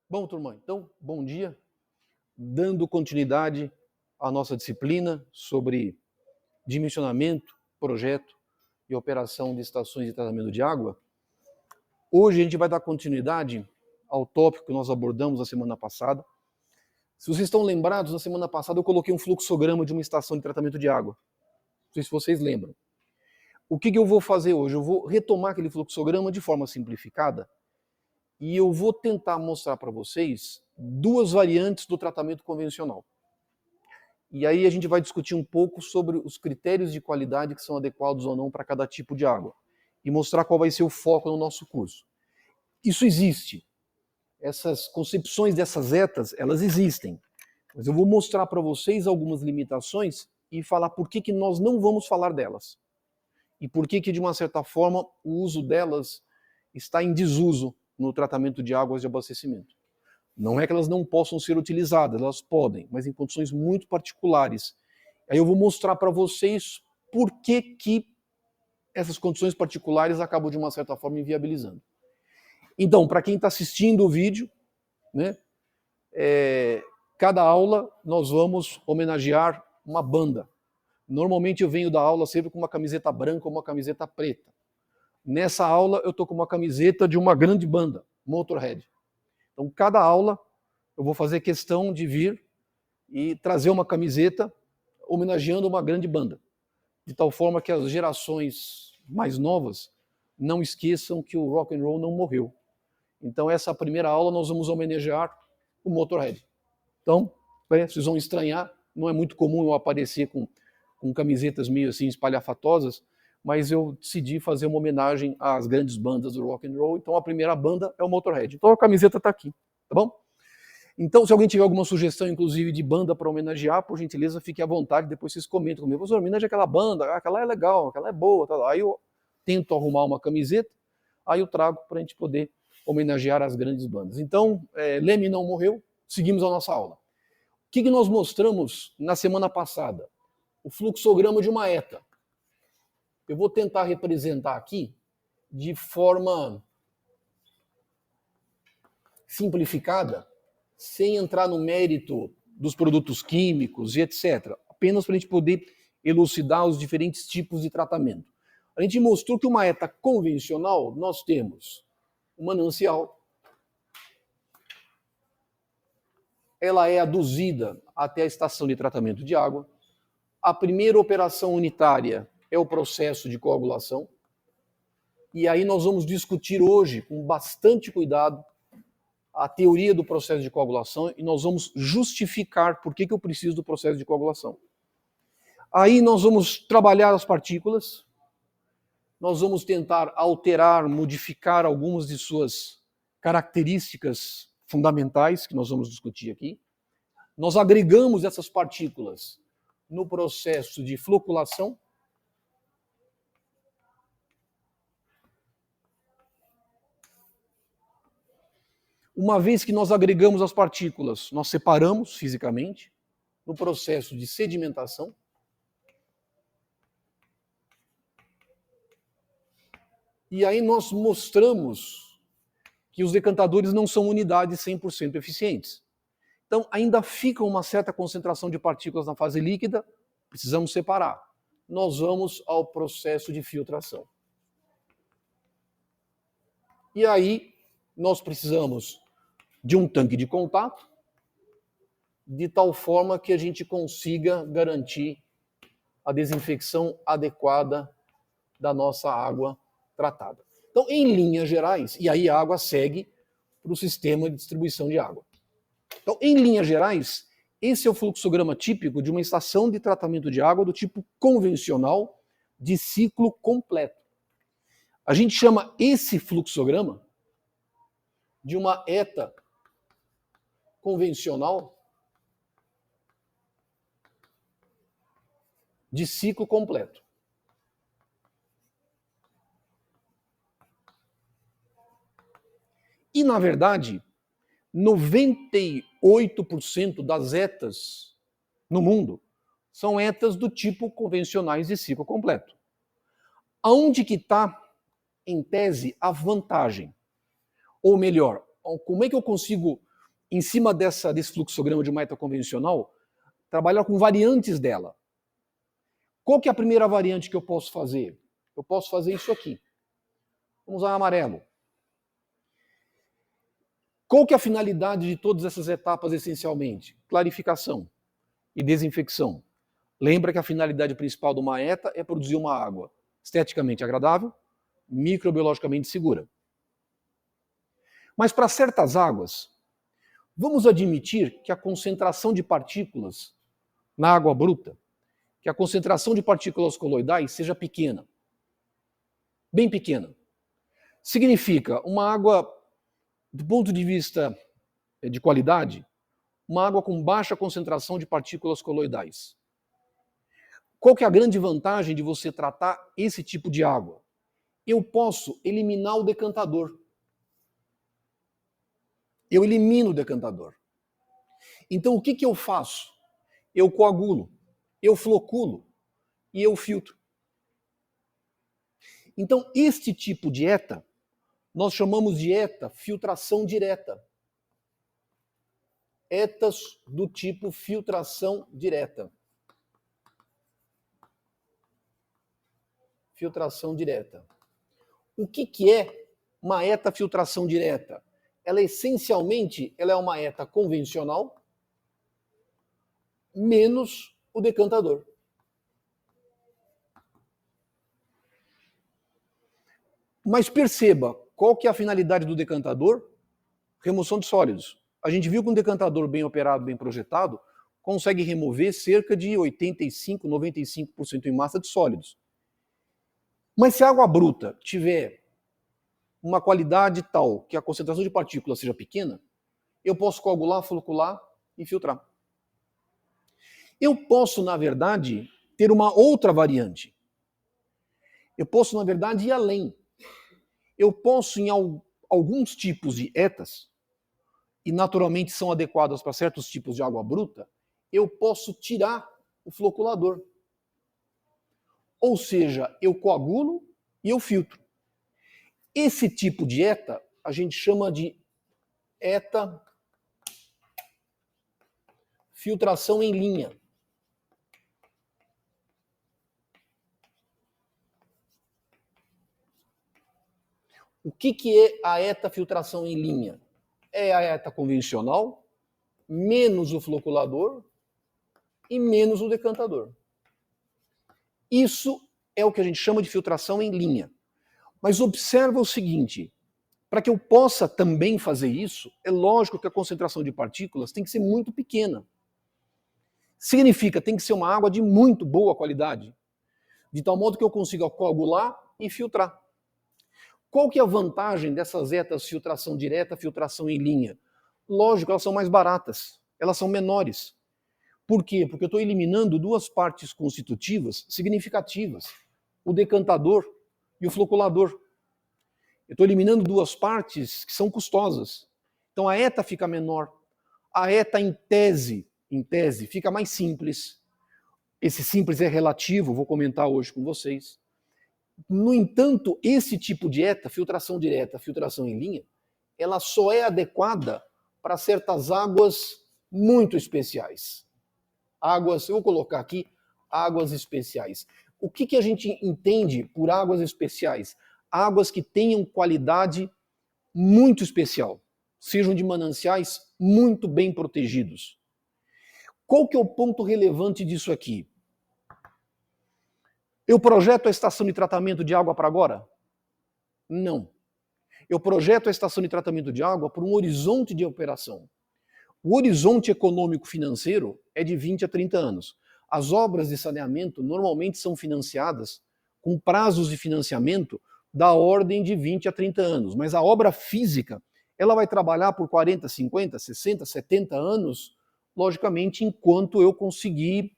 Bom, turma, então, bom dia. Dando continuidade à nossa disciplina sobre dimensionamento, projeto e operação de estações de tratamento de água. Hoje a gente vai dar continuidade ao tópico que nós abordamos na semana passada. Se vocês estão lembrados, na semana passada eu coloquei um fluxograma de uma estação de tratamento de água. Não sei se vocês lembram. O que eu vou fazer hoje? Eu vou retomar aquele fluxograma de forma simplificada e eu vou tentar mostrar para vocês duas variantes do tratamento convencional. E aí a gente vai discutir um pouco sobre os critérios de qualidade que são adequados ou não para cada tipo de água e mostrar qual vai ser o foco no nosso curso. Isso existe. Essas concepções dessas etas, elas existem. Mas eu vou mostrar para vocês algumas limitações e falar por que nós não vamos falar delas. E por que de uma certa forma, o uso delas está em desuso no tratamento de águas de abastecimento. Não é que elas não possam ser utilizadas, elas podem, mas em condições muito particulares. Aí eu vou mostrar para vocês por que essas condições particulares acabam, de uma certa forma, inviabilizando. Então, para quem está assistindo o vídeo, né, cada aula nós vamos homenagear uma banda. Normalmente eu venho da aula sempre com uma camiseta branca ou uma camiseta preta. Nessa aula eu estou com uma camiseta de uma grande banda, Motorhead. Então, cada aula eu vou fazer questão de vir e trazer uma camiseta homenageando uma grande banda, de tal forma que as gerações mais novas não esqueçam que o rock and roll não morreu. Então, essa primeira aula nós vamos homenagear o Motorhead. Então, vocês vão estranhar, não é muito comum eu aparecer com camisetas meio assim espalhafatosas, mas eu decidi fazer uma homenagem às grandes bandas do rock and roll. Então, a primeira banda é o Motorhead. Então, a camiseta está aqui, tá bom? Então, se alguém tiver alguma sugestão, inclusive, de banda para homenagear, por gentileza, fique à vontade, depois vocês comentam comigo. Professor, homenageia aquela banda, aquela é legal, aquela é boa. Tá. Aí eu tento arrumar uma camiseta, aí eu trago para a gente poder homenagear as grandes bandas. Então, Leme não morreu, seguimos a nossa aula. O que nós mostramos na semana passada? O fluxograma de uma ETA. Eu vou tentar representar aqui de forma simplificada, sem entrar no mérito dos produtos químicos e etc. Apenas para a gente poder elucidar os diferentes tipos de tratamento. A gente mostrou que uma ETA convencional, nós temos um manancial, ela é aduzida até a estação de tratamento de água. A primeira operação unitária é o processo de coagulação. E aí nós vamos discutir hoje, com bastante cuidado, a teoria do processo de coagulação e nós vamos justificar por que eu preciso do processo de coagulação. Aí nós vamos trabalhar as partículas, nós vamos tentar alterar, modificar algumas de suas características fundamentais que nós vamos discutir aqui. Nós agregamos essas partículas no processo de floculação. Uma vez que nós agregamos as partículas, nós separamos fisicamente no processo de sedimentação. E aí nós mostramos que os decantadores não são unidades 100% eficientes. Então ainda fica uma certa concentração de partículas na fase líquida, precisamos separar. Nós vamos ao processo de filtração. E aí nós precisamos de um tanque de contato, de tal forma que a gente consiga garantir a desinfecção adequada da nossa água tratada. Então, em linhas gerais, e aí a água segue para o sistema de distribuição de água. Então, em linhas gerais, esse é o fluxograma típico de uma estação de tratamento de água do tipo convencional de ciclo completo. A gente chama esse fluxograma de uma ETA convencional de ciclo completo. E, na verdade, 98% das ETAs no mundo são ETAs do tipo convencionais de ciclo completo. Aonde que está, em tese, a vantagem? Ou melhor, como é que eu consigo em cima desse fluxograma de uma ETA convencional, trabalhar com variantes dela. Qual que é a primeira variante que eu posso fazer? Eu posso fazer isso aqui. Vamos usar amarelo. Qual que é a finalidade de todas essas etapas essencialmente? Clarificação e desinfecção. Lembra que a finalidade principal de uma ETA é produzir uma água esteticamente agradável, microbiologicamente segura. Mas para certas águas, vamos admitir que a concentração de partículas na água bruta, que a concentração de partículas coloidais seja pequena. Bem pequena. Significa uma água, do ponto de vista de qualidade, uma água com baixa concentração de partículas coloidais. Qual que é a grande vantagem de você tratar esse tipo de água? Eu posso eliminar o decantador. Eu elimino o decantador. Então o que eu faço? Eu coagulo, eu floculo e eu filtro. Então este tipo de ETA, nós chamamos de ETA filtração direta. ETAs do tipo filtração direta. Filtração direta. O que é uma ETA filtração direta? Ela essencialmente é uma ETA convencional menos o decantador. Mas perceba, qual que é a finalidade do decantador? Remoção de sólidos. A gente viu que um decantador bem operado, bem projetado, consegue remover cerca de 85%, 95% em massa de sólidos. Mas se a água bruta tiver uma qualidade tal que a concentração de partículas seja pequena, eu posso coagular, flocular e filtrar. Eu posso, na verdade, ter uma outra variante. Eu posso, na verdade, ir além. Eu posso, em alguns tipos de ETAs, e naturalmente são adequadas para certos tipos de água bruta, eu posso tirar o floculador. Ou seja, eu coagulo e eu filtro. Esse tipo de ETA a gente chama de ETA filtração em linha. O que é a ETA filtração em linha? É a ETA convencional, menos o floculador e menos o decantador. Isso é o que a gente chama de filtração em linha. Mas observa o seguinte, para que eu possa também fazer isso, é lógico que a concentração de partículas tem que ser muito pequena. Significa, tem que ser uma água de muito boa qualidade, de tal modo que eu consiga coagular e filtrar. Qual que é a vantagem dessas ETAs filtração direta, filtração em linha? Lógico, elas são mais baratas, elas são menores. Por quê? Porque eu estou eliminando duas partes constitutivas significativas, o decantador e o floculador. Eu estou eliminando duas partes que são custosas. Então a ETA fica menor. A ETA em tese, fica mais simples. Esse simples é relativo, vou comentar hoje com vocês. No entanto, esse tipo de ETA, filtração direta, filtração em linha, ela só é adequada para certas águas muito especiais. Águas, eu vou colocar aqui, águas especiais. O que a gente entende por águas especiais? Águas que tenham qualidade muito especial, sejam de mananciais muito bem protegidos. Qual que é o ponto relevante disso aqui? Eu projeto a estação de tratamento de água para agora? Não. Eu projeto a estação de tratamento de água por um horizonte de operação. O horizonte econômico-financeiro é de 20 a 30 anos. As obras de saneamento normalmente são financiadas com prazos de financiamento da ordem de 20 a 30 anos, mas a obra física, ela vai trabalhar por 40, 50, 60, 70 anos, logicamente, enquanto eu conseguir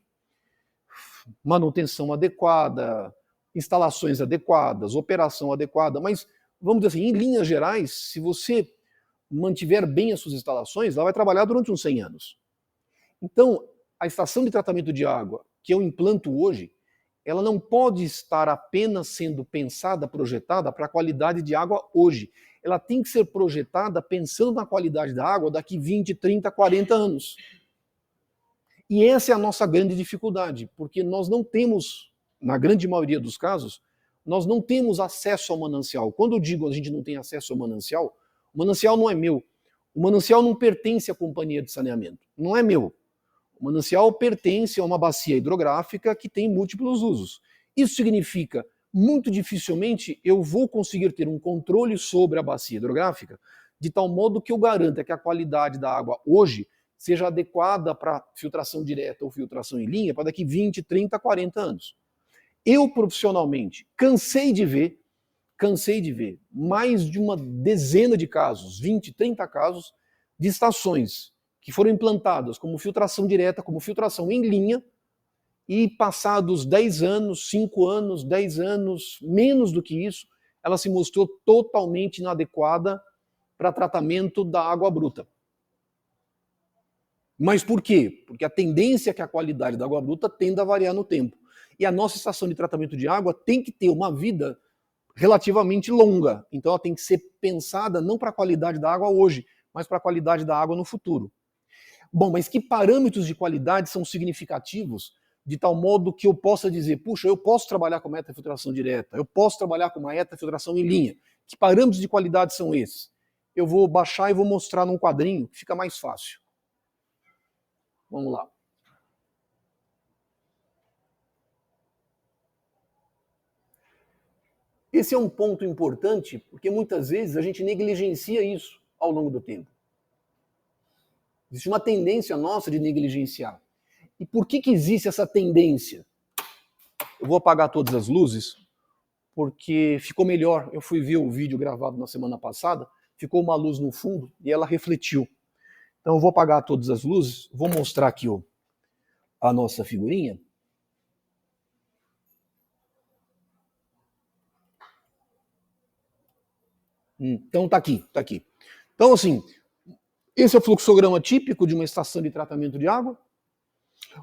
manutenção adequada, instalações adequadas, operação adequada, mas vamos dizer assim, em linhas gerais, se você mantiver bem as suas instalações, ela vai trabalhar durante uns 100 anos. Então, a estação de tratamento de água que eu implanto hoje, ela não pode estar apenas sendo pensada, projetada para a qualidade de água hoje. ela tem que ser projetada pensando na qualidade da água daqui 20, 30, 40 anos. E essa é a nossa grande dificuldade, porque nós não temos, na grande maioria dos casos, nós não temos acesso ao manancial. Quando eu digo a gente não tem acesso ao manancial, o manancial não é meu. O manancial não pertence à companhia de saneamento. Não é meu. O manancial pertence a uma bacia hidrográfica que tem múltiplos usos. Isso significa, muito dificilmente, eu vou conseguir ter um controle sobre a bacia hidrográfica de tal modo que eu garanta que a qualidade da água hoje seja adequada para filtração direta ou filtração em linha para daqui 20, 30, 40 anos. Eu, profissionalmente, cansei de ver mais de uma dezena de casos, 20, 30 casos, de estações que foram implantadas como filtração direta, como filtração em linha, e passados 10 anos, 5 anos, 10 anos, menos do que isso, ela se mostrou totalmente inadequada para tratamento da água bruta. Mas por quê? Porque a tendência é que a qualidade da água bruta tenda a variar no tempo. E a nossa estação de tratamento de água tem que ter uma vida relativamente longa. Então ela tem que ser pensada não para a qualidade da água hoje, mas para a qualidade da água no futuro. Bom, mas que parâmetros de qualidade são significativos de tal modo que eu possa dizer, puxa, eu posso trabalhar com metafiltração direta, eu posso trabalhar com metafiltração em linha. Que parâmetros de qualidade são esses? Eu vou baixar e vou mostrar num quadrinho que fica mais fácil. Vamos lá. Esse é um ponto importante, porque muitas vezes a gente negligencia isso ao longo do tempo. Existe uma tendência nossa de negligenciar. E por que existe essa tendência? Eu vou apagar todas as luzes, porque ficou melhor. Eu fui ver o vídeo gravado na semana passada, ficou uma luz no fundo e ela refletiu. Então eu vou apagar todas as luzes, vou mostrar aqui a nossa figurinha. Então tá aqui, tá aqui. Então assim, esse é o fluxograma típico de uma estação de tratamento de água.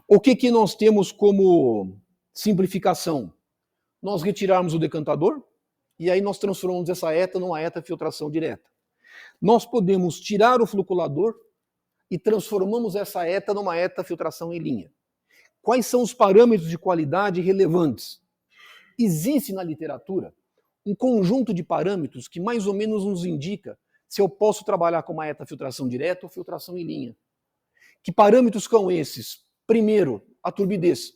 O que nós temos como simplificação? Nós retirarmos o decantador e aí nós transformamos essa ETA numa ETA filtração direta. Nós podemos tirar o fluculador e transformamos essa ETA numa ETA filtração em linha. Quais são os parâmetros de qualidade relevantes? Existe na literatura um conjunto de parâmetros que mais ou menos nos indica se eu posso trabalhar com uma ETA filtração direta ou filtração em linha. Que parâmetros são esses? Primeiro, a turbidez.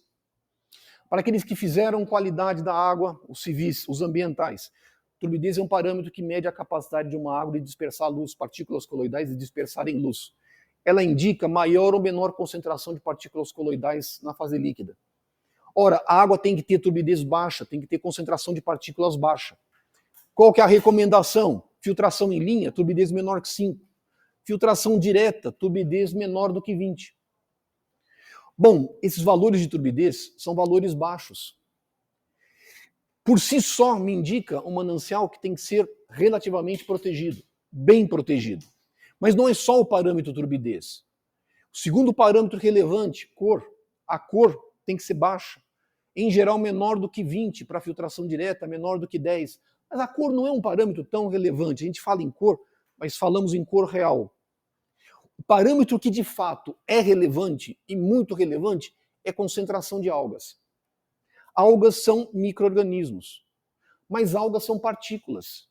Para aqueles que fizeram qualidade da água, os civis, os ambientais, turbidez é um parâmetro que mede a capacidade de uma água de dispersar luz, partículas coloidais de dispersarem luz. Ela indica maior ou menor concentração de partículas coloidais na fase líquida. Ora, a água tem que ter turbidez baixa, tem que ter concentração de partículas baixa. Qual que é a recomendação? Filtração em linha, turbidez menor que 5. Filtração direta, turbidez menor do que 20. Bom, esses valores de turbidez são valores baixos. Por si só me indica um manancial que tem que ser relativamente protegido, bem protegido. Mas não é só o parâmetro turbidez. O segundo parâmetro relevante, cor. A cor tem que ser baixa. Em geral, menor do que 20 para filtração direta, menor do que 10. Mas a cor não é um parâmetro tão relevante. A gente fala em cor, mas falamos em cor real. O parâmetro que de fato é relevante, e muito relevante, é concentração de algas. Algas são micro-organismos, mas algas são partículas.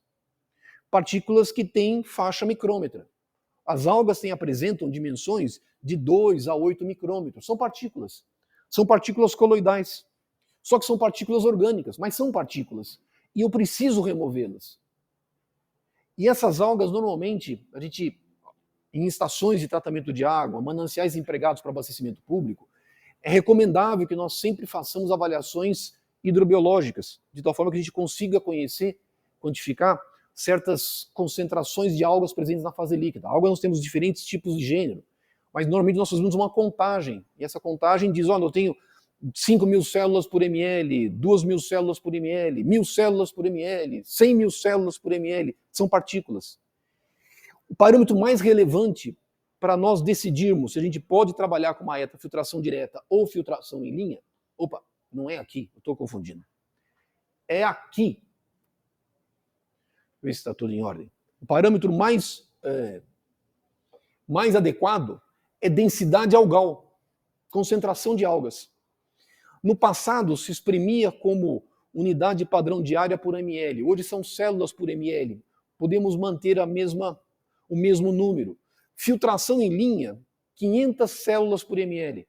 Partículas que têm faixa micrômetra. As algas apresentam dimensões de 2 a 8 micrômetros. São partículas. São partículas coloidais. Só que são partículas orgânicas, mas são partículas. E eu preciso removê-las. E essas algas, normalmente, a gente, em estações de tratamento de água, mananciais empregados para abastecimento público, é recomendável que nós sempre façamos avaliações hidrobiológicas, de tal forma que a gente consiga conhecer, quantificar certas concentrações de algas presentes na fase líquida. Algas nós temos diferentes tipos de gênero, mas normalmente nós fazemos uma contagem, e essa contagem diz, olha, eu tenho 5.000 células por ml, 2.000 células por ml, 1.000 células por ml, 100.000 células por ml, são partículas. O parâmetro mais relevante para nós decidirmos se a gente pode trabalhar com uma ETA filtração direta ou filtração em linha, opa, não é aqui, eu estou confundindo. É aqui. Ver se está tudo em ordem. O parâmetro mais adequado é densidade algal, concentração de algas. No passado, se exprimia como unidade padrão diária por ml. Hoje são células por ml. Podemos manter o mesmo número. Filtração em linha, 500 células por ml.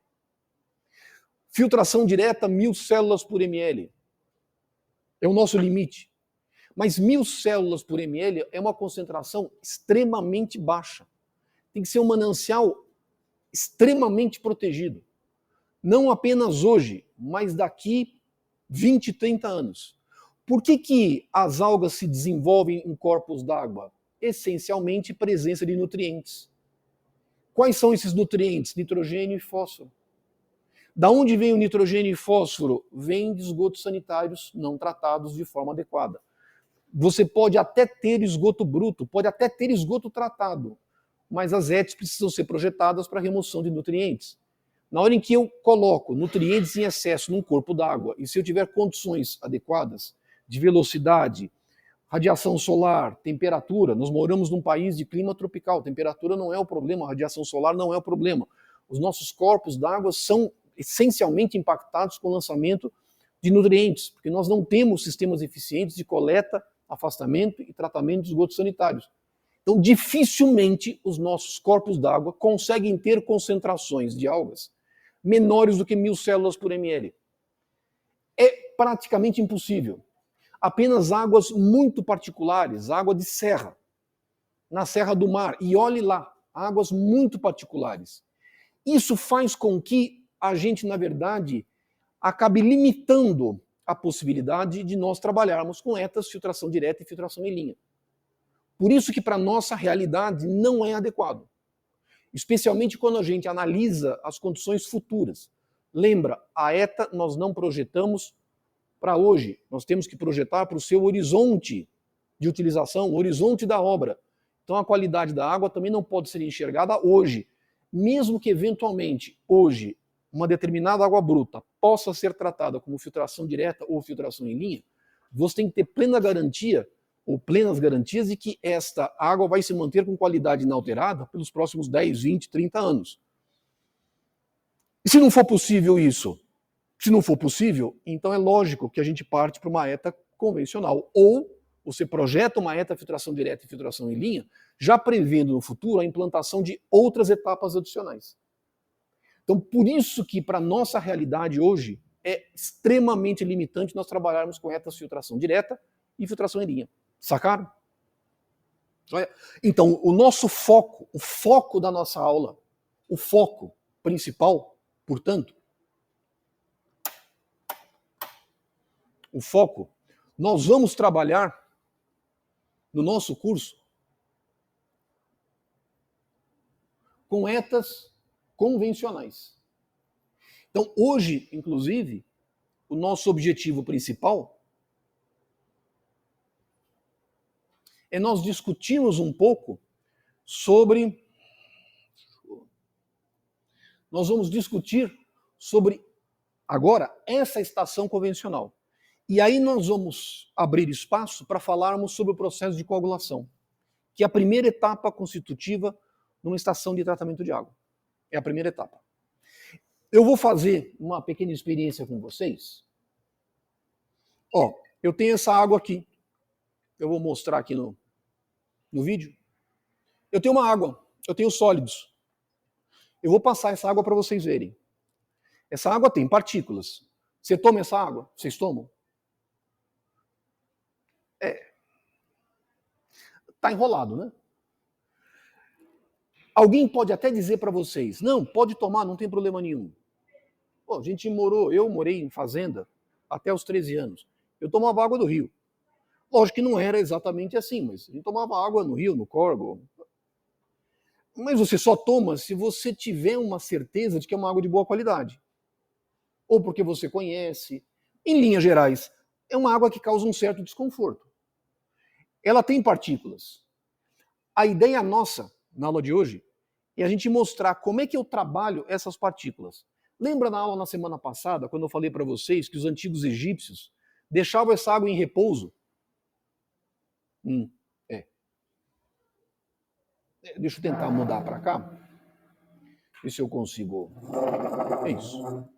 Filtração direta, 1000 células por ml. É o nosso limite. Mas 1000 células por ml é uma concentração extremamente baixa. Tem que ser um manancial extremamente protegido. Não apenas hoje, mas daqui 20, 30 anos. Por que as algas se desenvolvem em corpos d'água? Essencialmente presença de nutrientes. Quais são esses nutrientes? Nitrogênio e fósforo. Da onde vem o nitrogênio e fósforo? Vem de esgotos sanitários não tratados de forma adequada. Você pode até ter esgoto bruto, pode até ter esgoto tratado, mas as ETs precisam ser projetadas para remoção de nutrientes. Na hora em que eu coloco nutrientes em excesso num corpo d'água, e se eu tiver condições adequadas de velocidade, radiação solar, temperatura, nós moramos num país de clima tropical, temperatura não é o problema, radiação solar não é o problema. Os nossos corpos d'água são essencialmente impactados com o lançamento de nutrientes, porque nós não temos sistemas eficientes de coleta, afastamento e tratamento de esgotos sanitários. Então, dificilmente os nossos corpos d'água conseguem ter concentrações de algas menores do que 1000 células por ml. É praticamente impossível. Apenas águas muito particulares, água de serra, na Serra do Mar, e olhe lá, águas muito particulares. Isso faz com que a gente, na verdade, acabe limitando a possibilidade de nós trabalharmos com ETAs, filtração direta e filtração em linha. Por isso que para a nossa realidade não é adequado. Especialmente quando a gente analisa as condições futuras. Lembra, a ETA nós não projetamos para hoje, nós temos que projetar para o seu horizonte de utilização, o horizonte da obra. Então a qualidade da água também não pode ser enxergada hoje. Mesmo que eventualmente hoje uma determinada água bruta possa ser tratada como filtração direta ou filtração em linha, você tem que ter plena garantia ou plenas garantias de que esta água vai se manter com qualidade inalterada pelos próximos 10, 20, 30 anos. E se não for possível isso? Se não for possível, então é lógico que a gente parte para uma ETA convencional. Ou você projeta uma ETA filtração direta e filtração em linha, já prevendo no futuro a implantação de outras etapas adicionais. Então, por isso que para a nossa realidade hoje é extremamente limitante nós trabalharmos com ETAs filtração direta e filtração em linha. Sacaram? Então, o nosso foco, o foco da nossa aula, o foco principal, portanto, o foco, nós vamos trabalhar no nosso curso com ETAs convencionais. Então, hoje, inclusive, o nosso objetivo principal é nós discutirmos um pouco sobre... Nós vamos discutir sobre, agora, essa estação convencional. E aí nós vamos abrir espaço para falarmos sobre o processo de coagulação, que é a primeira etapa constitutiva numa estação de tratamento de água. É a primeira etapa. Eu vou fazer uma pequena experiência com vocês. Ó, eu tenho essa água aqui. Eu vou mostrar aqui no vídeo. Eu tenho uma água, eu tenho sólidos. Eu vou passar essa água para vocês verem. Essa água tem partículas. Você toma essa água? Vocês tomam? Tá enrolado, né? Alguém pode até dizer para vocês, não, pode tomar, não tem problema nenhum. Pô, a gente eu morei em fazenda até os 13 anos. Eu tomava água do rio. Lógico que não era exatamente assim, mas a gente tomava água no rio, no córrego. Mas você só toma se você tiver uma certeza de que é uma água de boa qualidade. Ou porque você conhece. Em linhas gerais, é uma água que causa um certo desconforto. Ela tem partículas. A ideia nossa, na aula de hoje, é a gente mostrar como é que eu trabalho essas partículas. Lembra na aula na semana passada, quando eu falei para vocês que os antigos egípcios deixavam essa água em repouso? Deixa eu tentar mudar para cá. Ver se eu consigo. É isso.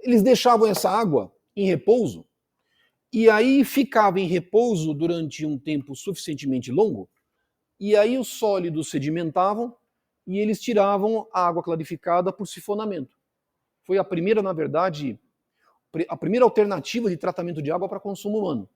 Eles deixavam essa água em repouso e aí ficava em repouso durante um tempo suficientemente longo e aí os sólidos sedimentavam e eles tiravam a água clarificada por sifonamento. Foi a primeira, na verdade, a primeira alternativa de tratamento de água para consumo humano.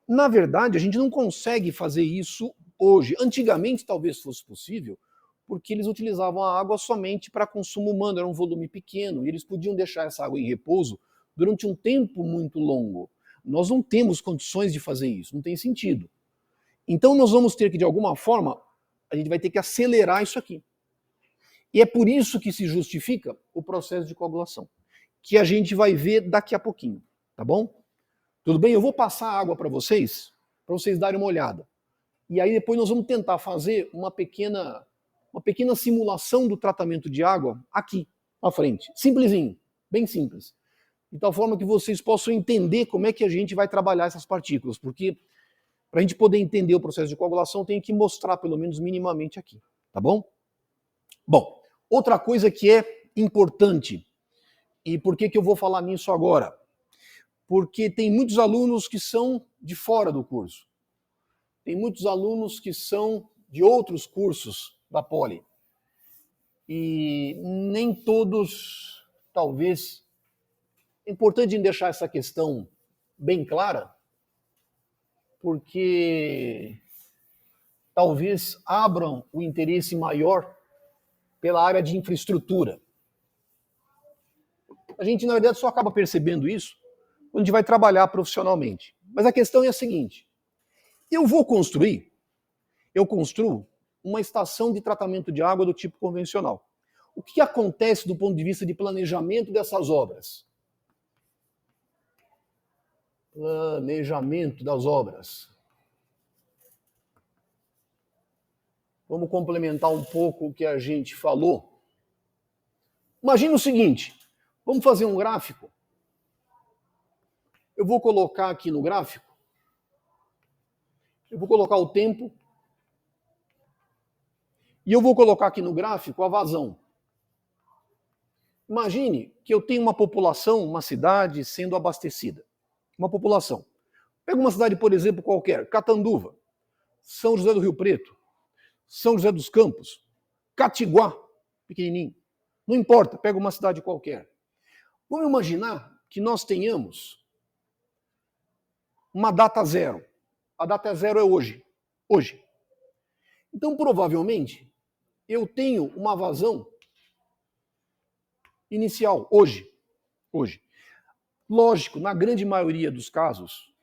Na verdade, a gente não consegue fazer isso hoje. Antigamente talvez fosse possível, porque eles utilizavam a água somente para consumo humano, era um volume pequeno, e eles podiam deixar essa água em repouso durante um tempo muito longo. Nós não temos condições de fazer isso, não tem sentido. Então nós vamos ter que, de alguma forma, a gente vai ter que acelerar isso aqui. E é por isso que se justifica o processo de coagulação, que a gente vai ver daqui a pouquinho, tá bom? Tudo bem? Eu vou passar a água para vocês darem uma olhada. E aí depois nós vamos tentar fazer uma pequena simulação do tratamento de água aqui, à frente. Simplesinho, bem simples. De tal forma que vocês possam entender como é que a gente vai trabalhar essas partículas, porque para a gente poder entender o processo de coagulação, tem que mostrar pelo menos minimamente aqui, tá bom? Bom, outra coisa que é importante, e por que eu vou falar nisso agora? Porque tem muitos alunos que são de fora do curso. Tem muitos alunos que são de outros cursos da Poli. E nem todos, talvez... É importante deixar essa questão bem clara, porque talvez abram o interesse maior pela área de infraestrutura. A gente, na verdade, só acaba percebendo isso quando a gente vai trabalhar profissionalmente. Mas a questão é a seguinte: eu construo uma estação de tratamento de água do tipo convencional. O que acontece do ponto de vista de planejamento dessas obras? Planejamento das obras. Vamos complementar um pouco o que a gente falou. Imagina o seguinte, vamos fazer um gráfico. Eu vou colocar aqui no gráfico, eu vou colocar o tempo, e eu vou colocar aqui no gráfico a vazão. Imagine que eu tenho uma população, uma cidade sendo abastecida. Uma população. Pega uma cidade, por exemplo, qualquer, Catanduva, São José do Rio Preto, São José dos Campos, Catiguá, pequenininho. Não importa, pega uma cidade qualquer. Vamos imaginar que nós tenhamos uma data zero. A data zero é hoje. Hoje. Então, provavelmente, eu tenho uma vazão inicial, hoje. Hoje. Lógico, na grande maioria dos casos,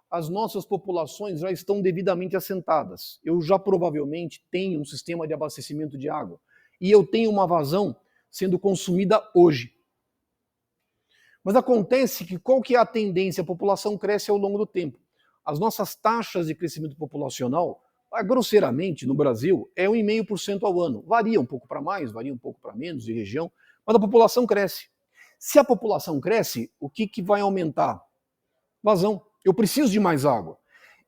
as nossas populações já estão devidamente assentadas. Eu já provavelmente tenho um sistema de abastecimento de água. E eu tenho uma vazão sendo consumida hoje. Mas acontece que qual que é a tendência? A população cresce ao longo do tempo. As nossas taxas de crescimento populacional, grosseiramente, no Brasil, é 1,5% ao ano. Varia um pouco para mais, varia um pouco para menos de região, mas a população cresce. Se a população cresce, o que vai aumentar? Vazão. Eu preciso de mais água.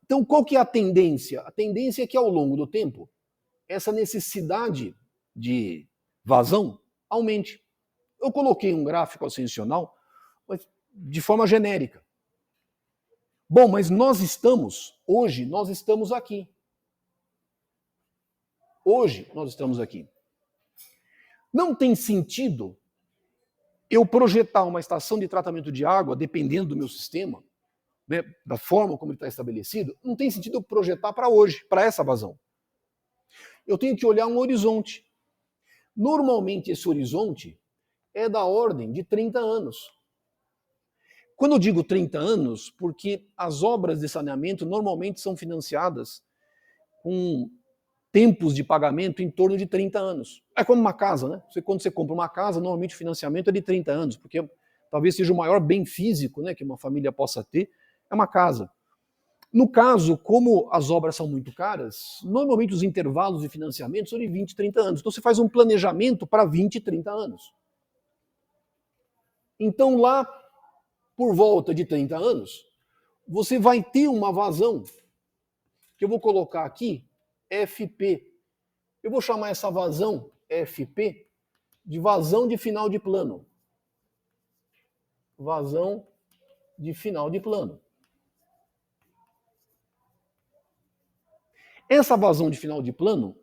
Então, qual que é a tendência? A tendência é que, ao longo do tempo, essa necessidade de vazão aumente. Eu coloquei um gráfico ascensional, mas de forma genérica. Bom, mas hoje nós estamos aqui. Hoje nós estamos aqui. Não tem sentido eu projetar uma estação de tratamento de água, dependendo do meu sistema, né, da forma como ele está estabelecido, não tem sentido eu projetar para hoje, para essa vazão. Eu tenho que olhar um horizonte. Normalmente esse horizonte é da ordem de 30 anos. Quando eu digo 30 anos, porque as obras de saneamento normalmente são financiadas com tempos de pagamento em torno de 30 anos. É como uma casa, né? Quando você compra uma casa, normalmente o financiamento é de 30 anos, porque talvez seja o maior bem físico, né, que uma família possa ter, é uma casa. No caso, como as obras são muito caras, normalmente os intervalos de financiamento são de 20, 30 anos. Então você faz um planejamento para 20, 30 anos. Então lá, por volta de 30 anos, você vai ter uma vazão, que eu vou colocar aqui, FP, Eu vou chamar essa vazão FP de vazão de final de plano. Vazão de final de plano. Essa vazão de final de plano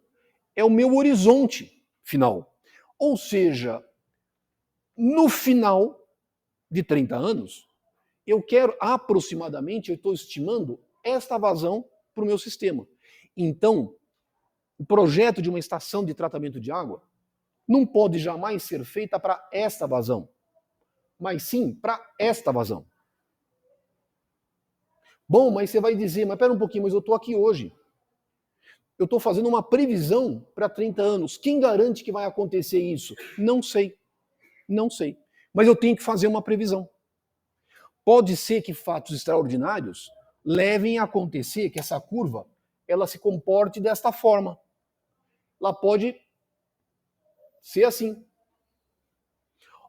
é o meu horizonte final. Ou seja, no final de 30 anos, eu quero aproximadamente, eu estou estimando esta vazão para o meu sistema. Então, o projeto de uma estação de tratamento de água não pode jamais ser feita para esta vazão, mas sim para esta vazão. Bom, mas você vai dizer, mas espera um pouquinho, mas eu estou aqui hoje. Eu estou fazendo uma previsão para 30 anos. Quem garante que vai acontecer isso? Não sei. Não sei. Mas eu tenho que fazer uma previsão. Pode ser que fatos extraordinários levem a acontecer que essa curva ela se comporte desta forma. Ela pode ser assim.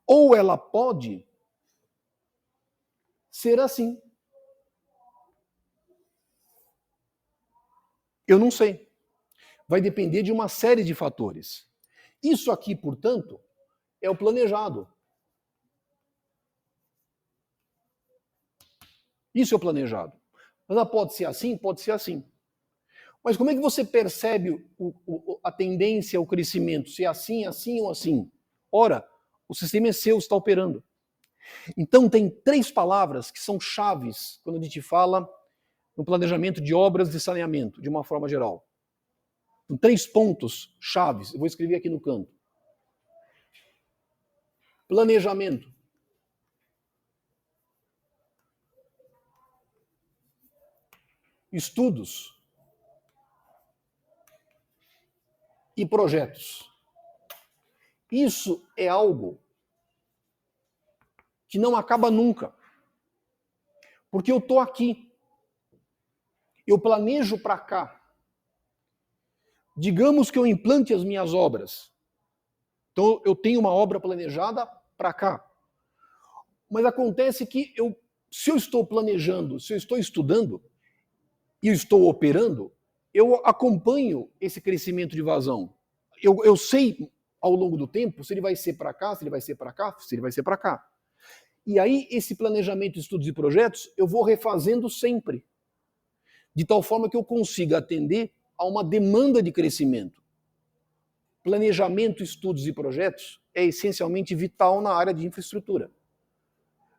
Ou ela pode ser assim. Eu não sei. Vai depender de uma série de fatores. Isso aqui, portanto, é o planejado. Isso é o planejado. Ela pode ser assim, pode ser assim. Mas como é que você percebe a tendência ao crescimento? Se é assim, assim ou assim? Ora, o sistema é seu, está operando. Então tem 3 palavras que são chaves quando a gente fala no planejamento de obras de saneamento, de uma forma geral. 3 pontos chaves, eu vou escrever aqui no canto. Planejamento. Estudos. E projetos. Isso é algo que não acaba nunca. Porque eu estou aqui. Eu planejo para cá. Digamos que eu implante as minhas obras. Então eu tenho uma obra planejada para cá. Mas acontece que se eu estou planejando, se eu estou estudando e eu estou operando, eu acompanho esse crescimento de vazão. Eu sei ao longo do tempo se ele vai ser para cá, se ele vai ser para cá, se ele vai ser para cá. E aí esse planejamento, estudos e projetos, eu vou refazendo sempre. De tal forma que eu consiga atender a uma demanda de crescimento. Planejamento, estudos e projetos é essencialmente vital na área de infraestrutura.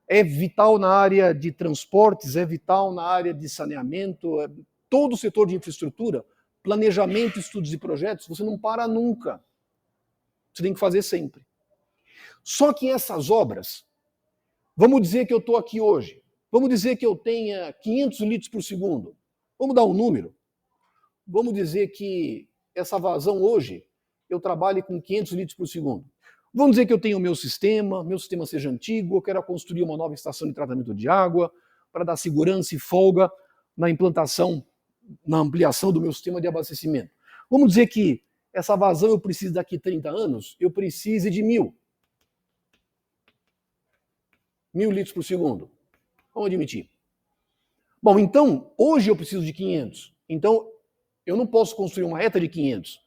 É vital na área de transportes, é vital na área de saneamento, todo o setor de infraestrutura, planejamento, estudos e projetos, você não para nunca. Você tem que fazer sempre. Só que essas obras, vamos dizer que eu estou aqui hoje, vamos dizer que eu tenha 500 litros por segundo, vamos dar um número, vamos dizer que essa vazão hoje, eu trabalhe com 500 litros por segundo. Vamos dizer que eu tenho o meu sistema seja antigo, eu quero construir uma nova estação de tratamento de água para dar segurança e folga na implantação, na ampliação do meu sistema de abastecimento. Vamos dizer que essa vazão eu preciso daqui 30 anos, eu preciso de 1.000 litros por segundo. Vamos admitir. Bom, então, hoje eu preciso de 500. Então, eu não posso construir uma ETA de 500.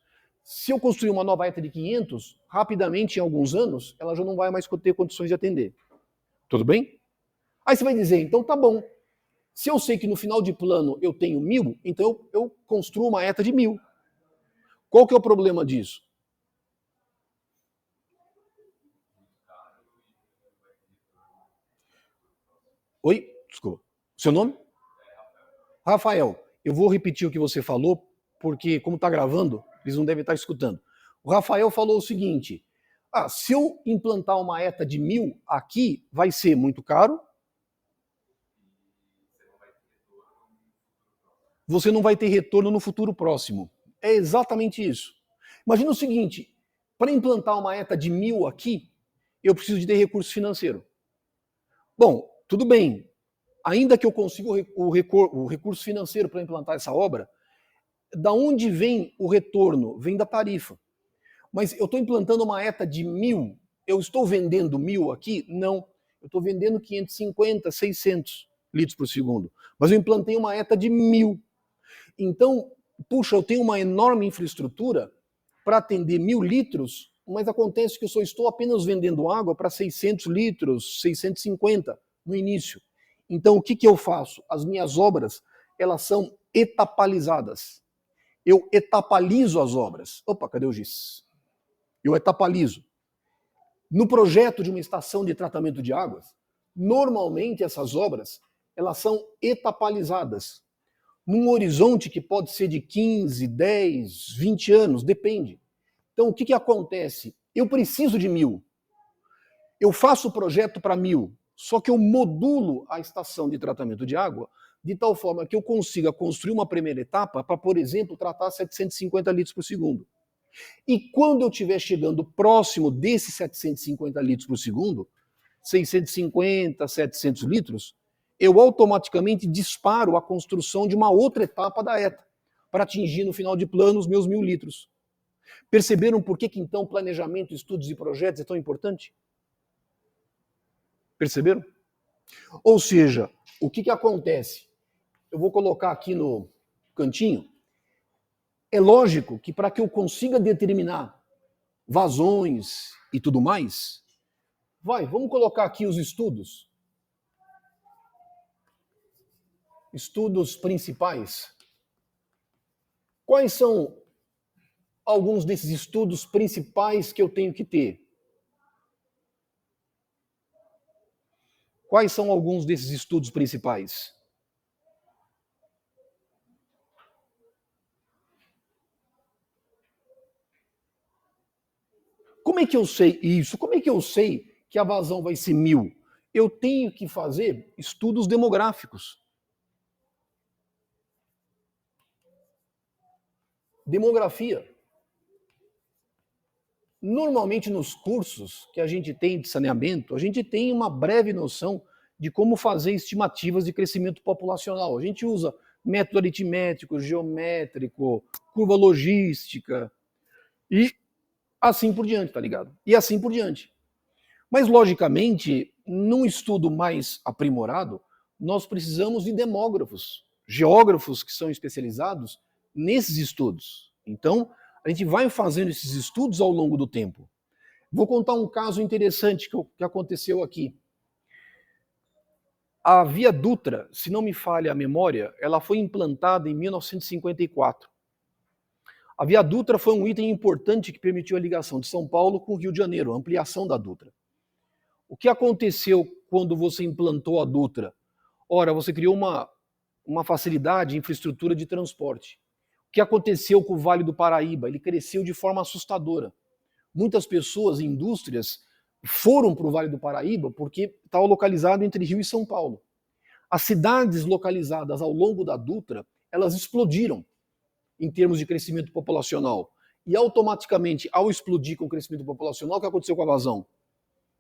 Se eu construir uma nova ETA de 500, rapidamente, em alguns anos, ela já não vai mais ter condições de atender. Tudo bem? Aí você vai dizer, então tá bom. Se eu sei que no final de plano eu tenho 1.000, então eu construo uma ETA de 1.000. Qual que é o problema disso? Oi? Desculpa. Seu nome? Rafael, eu vou repetir o que você falou, porque como está gravando, eles não devem estar escutando. O Rafael falou o seguinte, se eu implantar uma ETA de 1.000 aqui, vai ser muito caro. Você não vai ter retorno no futuro próximo. É exatamente isso. Imagina o seguinte, para implantar uma ETA de 1.000 aqui, eu preciso de ter recurso financeiro. Bom, tudo bem. Ainda que eu consiga o recurso financeiro para implantar essa obra, da onde vem o retorno? Vem da tarifa. Mas eu estou implantando uma ETA de 1.000, eu estou vendendo 1.000 aqui? Não. Eu estou vendendo 550, 600 litros por segundo. Mas eu implantei uma ETA de 1.000. Então, puxa, eu tenho uma enorme infraestrutura para atender 1.000 litros, mas acontece que eu só estou apenas vendendo água para 600 litros, 650 no início. Então, o que eu faço? As minhas obras, elas são etapalizadas. Eu etapalizo as obras. Opa, cadê o giz? Eu etapalizo. No projeto de uma estação de tratamento de águas, normalmente essas obras, elas são etapalizadas. Num horizonte que pode ser de 15, 10, 20 anos, depende. Então, o que acontece? Eu preciso de 1.000. Eu faço o projeto para 1.000, só que eu modulo a estação de tratamento de água de tal forma que eu consiga construir uma primeira etapa para, por exemplo, tratar 750 litros por segundo. E quando eu estiver chegando próximo desses 750 litros por segundo, 650, 700 litros, eu automaticamente disparo a construção de uma outra etapa da ETA, para atingir no final de plano os meus 1.000 litros. Perceberam por que então planejamento, estudos e projetos é tão importante? Perceberam? Ou seja, o que acontece? Eu vou colocar aqui no cantinho. É lógico que para que eu consiga determinar vazões e tudo mais, vamos colocar aqui os estudos. Estudos principais. Quais são alguns desses estudos principais que eu tenho que ter? Quais são alguns desses estudos principais? Como é que eu sei isso? Como é que eu sei que a vazão vai ser 1.000? Eu tenho que fazer estudos demográficos. Demografia. Normalmente nos cursos que a gente tem de saneamento, a gente tem uma breve noção de como fazer estimativas de crescimento populacional. A gente usa método aritmético, geométrico, curva logística e assim por diante, tá ligado? E assim por diante. Mas, logicamente, num estudo mais aprimorado, nós precisamos de demógrafos, geógrafos que são especializados nesses estudos. Então, a gente vai fazendo esses estudos ao longo do tempo. Vou contar um caso interessante que aconteceu aqui. A Via Dutra, se não me falha a memória, ela foi implantada em 1954. A Via Dutra foi um item importante que permitiu a ligação de São Paulo com o Rio de Janeiro, a ampliação da Dutra. O que aconteceu quando você implantou a Dutra? Ora, você criou uma facilidade, infraestrutura de transporte. O que aconteceu com o Vale do Paraíba? Ele cresceu de forma assustadora. Muitas pessoas, indústrias, foram para o Vale do Paraíba porque estava localizado entre Rio e São Paulo. As cidades localizadas ao longo da Dutra, elas explodiram em termos de crescimento populacional. E automaticamente, ao explodir com o crescimento populacional, o que aconteceu com a vazão?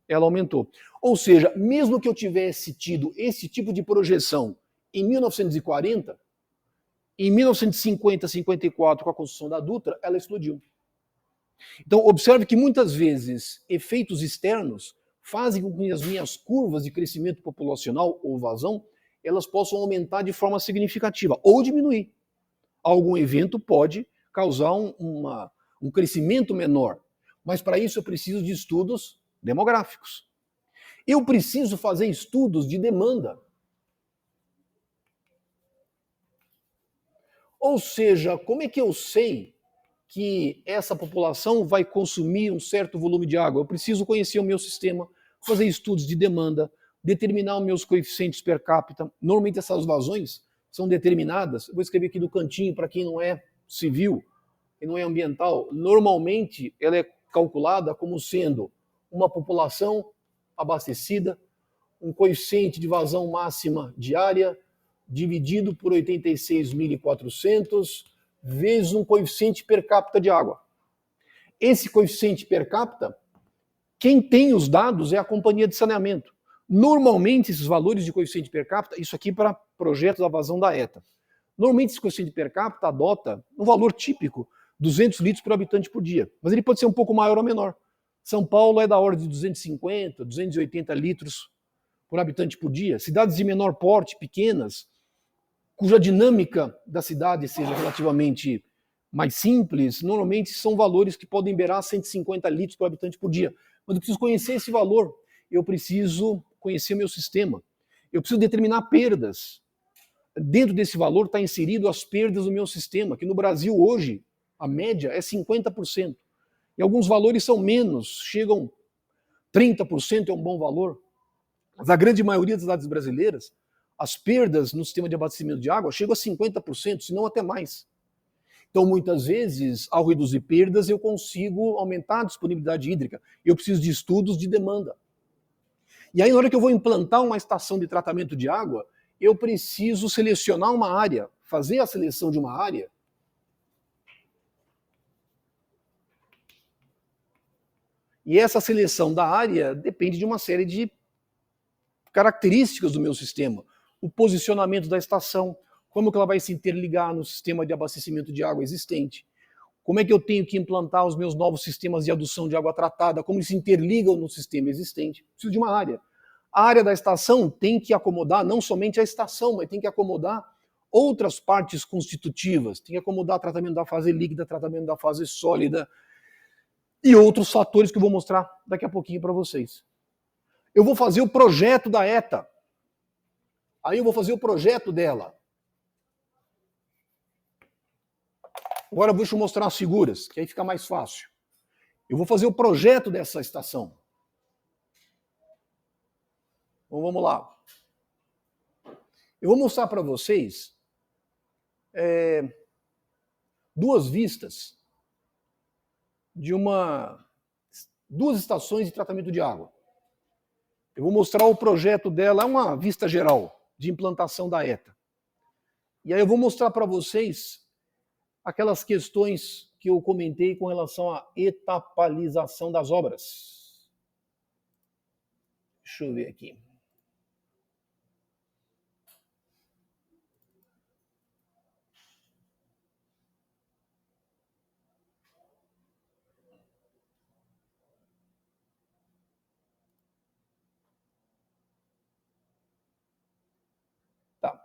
Ela aumentou. Ou seja, mesmo que eu tivesse tido esse tipo de projeção em 1940, em 1950, 54, com a construção da Dutra, ela explodiu. Então, observe que muitas vezes efeitos externos fazem com que as minhas curvas de crescimento populacional ou vazão, elas possam aumentar de forma significativa ou diminuir. Algum evento pode causar um crescimento menor, mas para isso eu preciso de estudos demográficos. Eu preciso fazer estudos de demanda. Ou seja, como é que eu sei que essa população vai consumir um certo volume de água? Eu preciso conhecer o meu sistema, fazer estudos de demanda, determinar os meus coeficientes per capita. Normalmente essas vazões são determinadas, vou escrever aqui do cantinho para quem não é civil e não é ambiental, normalmente ela é calculada como sendo uma população abastecida, um coeficiente de vazão máxima diária, dividido por 86.400, vezes um coeficiente per capita de água. Esse coeficiente per capita, quem tem os dados é a companhia de saneamento. Normalmente, esses valores de coeficiente per capita, isso aqui para projetos da vazão da ETA, normalmente esse coeficiente per capita adota um valor típico, 200 litros por habitante por dia, mas ele pode ser um pouco maior ou menor. São Paulo é da ordem de 250, 280 litros por habitante por dia. Cidades de menor porte, pequenas, cuja dinâmica da cidade seja relativamente mais simples, normalmente são valores que podem beirar 150 litros por habitante por dia. Mas eu preciso conhecer esse valor, eu preciso conhecer o meu sistema, eu preciso determinar perdas. Dentro desse valor está inserido as perdas do meu sistema, que no Brasil hoje a média é 50%. E alguns valores são menos, chegam 30% é um bom valor. Mas a grande maioria das cidades brasileiras, as perdas no sistema de abastecimento de água chegam a 50%, se não até mais. Então, muitas vezes, ao reduzir perdas, eu consigo aumentar a disponibilidade hídrica. Eu preciso de estudos de demanda. E aí, na hora que eu vou implantar uma estação de tratamento de água, eu preciso selecionar uma área, fazer a seleção de uma área. E essa seleção da área depende de uma série de características do meu sistema. O posicionamento da estação, como que ela vai se interligar no sistema de abastecimento de água existente, como é que eu tenho que implantar os meus novos sistemas de adução de água tratada, como eles se interligam no sistema existente. Preciso de uma área. A área da estação tem que acomodar não somente a estação, mas tem que acomodar outras partes constitutivas, tem que acomodar tratamento da fase líquida, tratamento da fase sólida e outros fatores que eu vou mostrar daqui a pouquinho para vocês. Eu vou fazer o projeto da ETA. Aí eu vou fazer o projeto dela. Agora deixa eu mostrar as figuras, que aí fica mais fácil. Eu vou fazer o projeto dessa estação. Então vamos lá. Eu vou mostrar para vocês duas vistas de duas estações de tratamento de água. Eu vou mostrar o projeto dela, é uma vista geral de implantação da ETA. E aí eu vou mostrar para vocês aquelas questões que eu comentei com relação à etapalização das obras. Deixa eu ver aqui. Tá.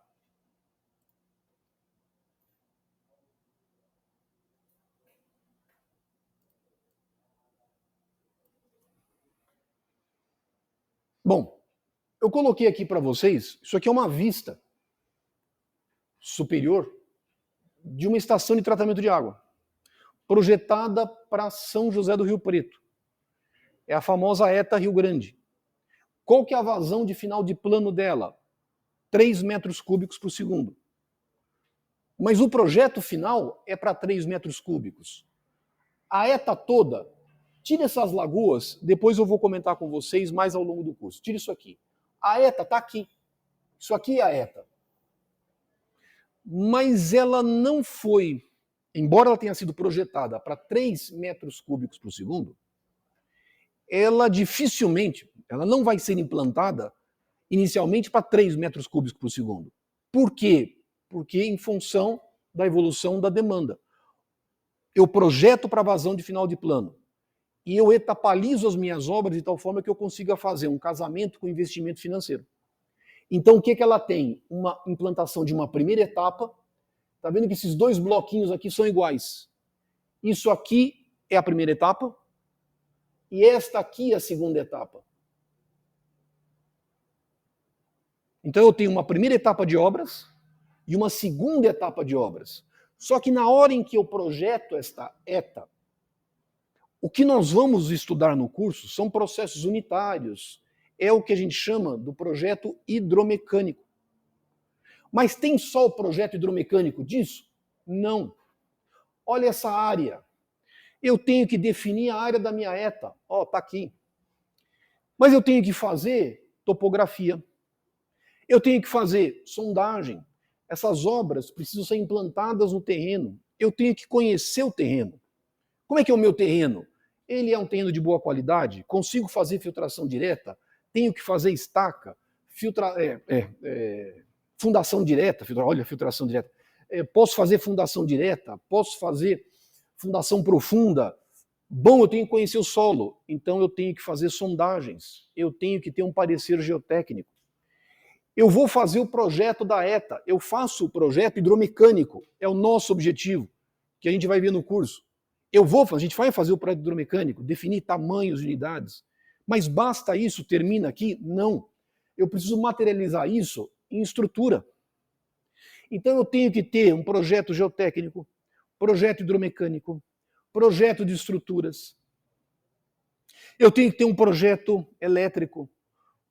Bom, eu coloquei aqui para vocês, isso aqui é uma vista superior de uma estação de tratamento de água, projetada para São José do Rio Preto. É a famosa ETA Rio Grande. Qual que é a vazão de final de plano dela? 3 metros cúbicos por segundo. Mas o projeto final é para 3 metros cúbicos. A ETA toda, tira essas lagoas, depois eu vou comentar com vocês mais ao longo do curso. Tira isso aqui. A ETA está aqui. Isso aqui é a ETA. Mas ela não foi, embora ela tenha sido projetada para 3 metros cúbicos por segundo, ela dificilmente, ela não vai ser implantada inicialmente para 3 metros cúbicos por segundo. Por quê? Porque em função da evolução da demanda. Eu projeto para vazão de final de plano e eu etapalizo as minhas obras de tal forma que eu consiga fazer um casamento com investimento financeiro. Então, o que ela tem? Uma implantação de uma primeira etapa. Está vendo que esses dois bloquinhos aqui são iguais. Isso aqui é a primeira etapa e esta aqui é a segunda etapa. Então, eu tenho uma primeira etapa de obras e uma segunda etapa de obras. Só que na hora em que eu projeto esta ETA, o que nós vamos estudar no curso são processos unitários. É o que a gente chama do projeto hidromecânico. Mas tem só o projeto hidromecânico disso? Não. Olha essa área. Eu tenho que definir a área da minha ETA. Ó, tá aqui. Mas eu tenho que fazer topografia. Eu tenho que fazer sondagem. Essas obras precisam ser implantadas no terreno. Eu tenho que conhecer o terreno. Como é que é o meu terreno? Ele é um terreno de boa qualidade? Consigo fazer filtração direta? Tenho que fazer estaca? Fundação direta? Olha, filtração direta. Posso fazer fundação direta? Posso fazer fundação profunda? Bom, eu tenho que conhecer o solo. Então eu tenho que fazer sondagens. Eu tenho que ter um parecer geotécnico. Eu vou fazer o projeto da ETA. Eu faço o projeto hidromecânico. É o nosso objetivo. que a gente vai ver no curso. A gente vai fazer o projeto hidromecânico, definir tamanhos de unidades, mas basta isso, termina aqui? Não. Eu preciso materializar isso em estrutura. Então eu tenho que ter um projeto geotécnico, projeto hidromecânico, projeto de estruturas. Eu tenho que ter um projeto elétrico,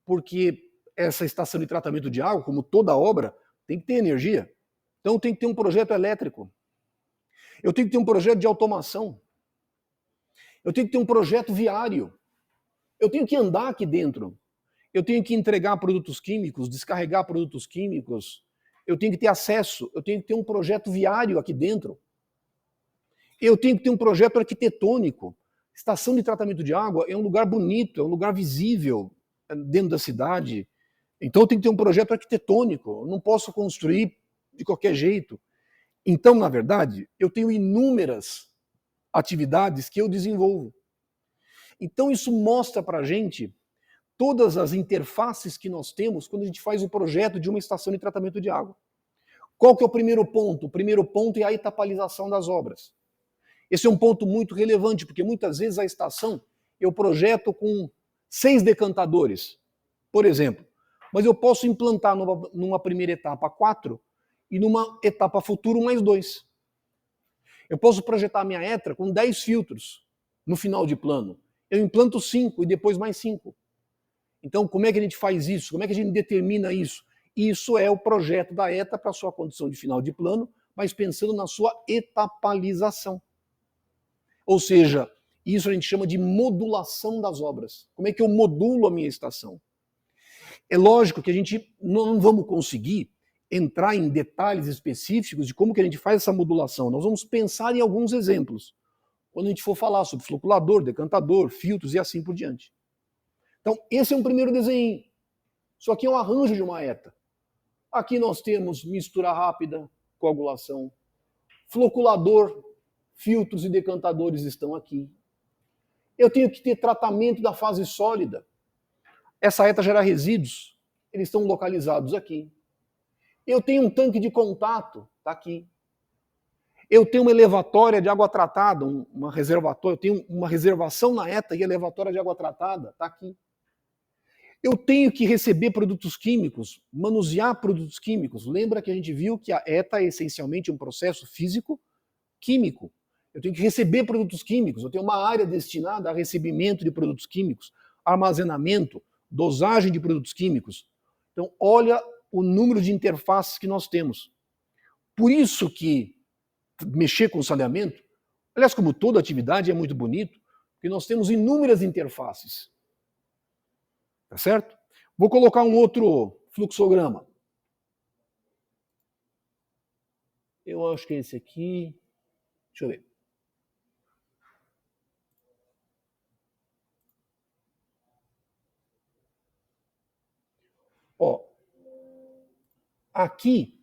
porque essa estação de tratamento de água, como toda obra, tem que ter energia. Então eu tenho que ter um projeto elétrico. Eu tenho que ter um projeto de automação. Eu tenho que ter um projeto viário. Eu tenho que andar aqui dentro. Eu tenho que entregar produtos químicos, descarregar produtos químicos. Eu tenho que ter acesso. Eu tenho que ter um projeto viário aqui dentro. Eu tenho que ter um projeto arquitetônico. Estação de tratamento de água é um lugar bonito, é um lugar visível dentro da cidade. Então eu tenho que ter um projeto arquitetônico. Eu não posso construir de qualquer jeito. Então, na verdade, eu tenho inúmeras atividades que eu desenvolvo. Então isso mostra para a gente todas as interfaces que nós temos quando a gente faz o projeto de uma estação de tratamento de água. Qual que é o primeiro ponto? O primeiro ponto é a etapalização das obras. Esse é um ponto muito relevante, porque muitas vezes a estação eu projeto com 6 decantadores, por exemplo, mas eu posso implantar numa primeira etapa 4 e numa etapa futura mais 2. Eu posso projetar minha ETRA com 10 filtros no final de plano. Eu implanto 5 e depois mais 5. Então, como é que a gente faz isso? Como é que a gente determina isso? Isso é o projeto da ETA para a sua condição de final de plano, mas pensando na sua etapalização. Ou seja, isso a gente chama de modulação das obras. Como é que eu modulo a minha estação? É lógico que a gente não vamos conseguir entrar em detalhes específicos de como que a gente faz essa modulação. Nós vamos pensar em alguns exemplos, quando a gente for falar sobre floculador, decantador, filtros e assim por diante. Então, esse é um primeiro desenho. Isso aqui é um arranjo de uma ETA. Aqui nós temos mistura rápida, coagulação, floculador, filtros e decantadores estão aqui. Eu tenho que ter tratamento da fase sólida. Essa ETA gera resíduos, eles estão localizados aqui. Eu tenho um tanque de contato, está aqui. Eu tenho uma elevatória de água tratada, uma reservatória, eu tenho uma reservação na ETA e elevatória de água tratada, está aqui. Eu tenho que receber produtos químicos, manusear produtos químicos. Lembra que a gente viu que a ETA é essencialmente um processo físico-químico. Eu tenho que receber produtos químicos, eu tenho uma área destinada a recebimento de produtos químicos, armazenamento, dosagem de produtos químicos. Então, olha o número de interfaces que nós temos. Por isso que mexer com saneamento, aliás, como toda atividade é muito bonito, porque nós temos inúmeras interfaces. Tá certo? Vou colocar um outro fluxograma. Eu acho que é esse aqui. Deixa eu ver. Ó, aqui